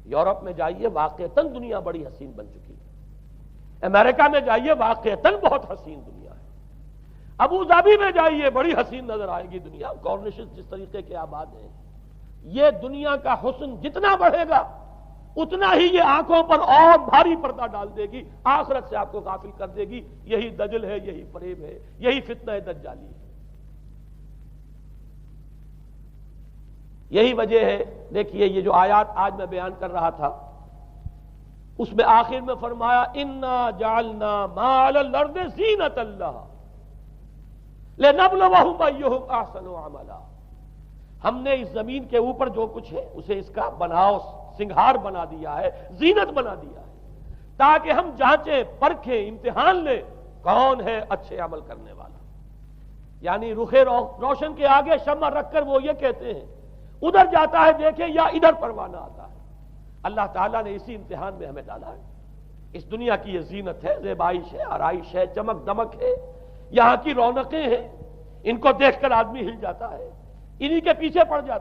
یورپ میں جائیے واقعتاً دنیا بڑی حسین بن چکی ہے، امریکہ میں جائیے واقعتاً بہت حسین دنیا ہے، ابو ظبی میں جائیے بڑی حسین نظر آئے گی دنیا، کارنیشز جس طریقے کے آباد ہیں۔ یہ دنیا کا حسن جتنا بڑھے گا اتنا ہی یہ آنکھوں پر اور بھاری پردہ ڈال دے گی، آخرت سے آپ کو غافل کر دے گی۔ یہی دجل ہے، یہی فریب ہے، یہی فتنہ دجالی ہے۔ یہی وجہ ہے، دیکھیے یہ جو آیات آج میں بیان کر رہا تھا اس میں آخر میں فرمایا انا جعلنا ما علی الارض زینۃ اللہ لنبلوہم ایہم احسن عملا۔ ہم نے اس زمین کے اوپر جو کچھ ہے اسے اس کا بناؤ سنگھار بنا دیا ہے، زینت بنا دیا ہے، تاکہ ہم جانچیں پرکھیں امتحان لیں کون ہے اچھے عمل کرنے والا۔ یعنی رخ روشن کے آگے شمع رکھ کر وہ یہ کہتے ہیں ادھر جاتا ہے دیکھیں یا ادھر پروانہ آتا ہے۔ اللہ تعالیٰ نے اسی امتحان میں ہمیں ڈالا ہے۔ اس دنیا کی یہ زینت ہے، زیبائش ہے، آرائش ہے، چمک دمک ہے، یہاں کی رونقیں ہیں، ان کو دیکھ کر آدمی ہل جاتا ہے، انہی کے پیچھے پڑ جاتا ہے۔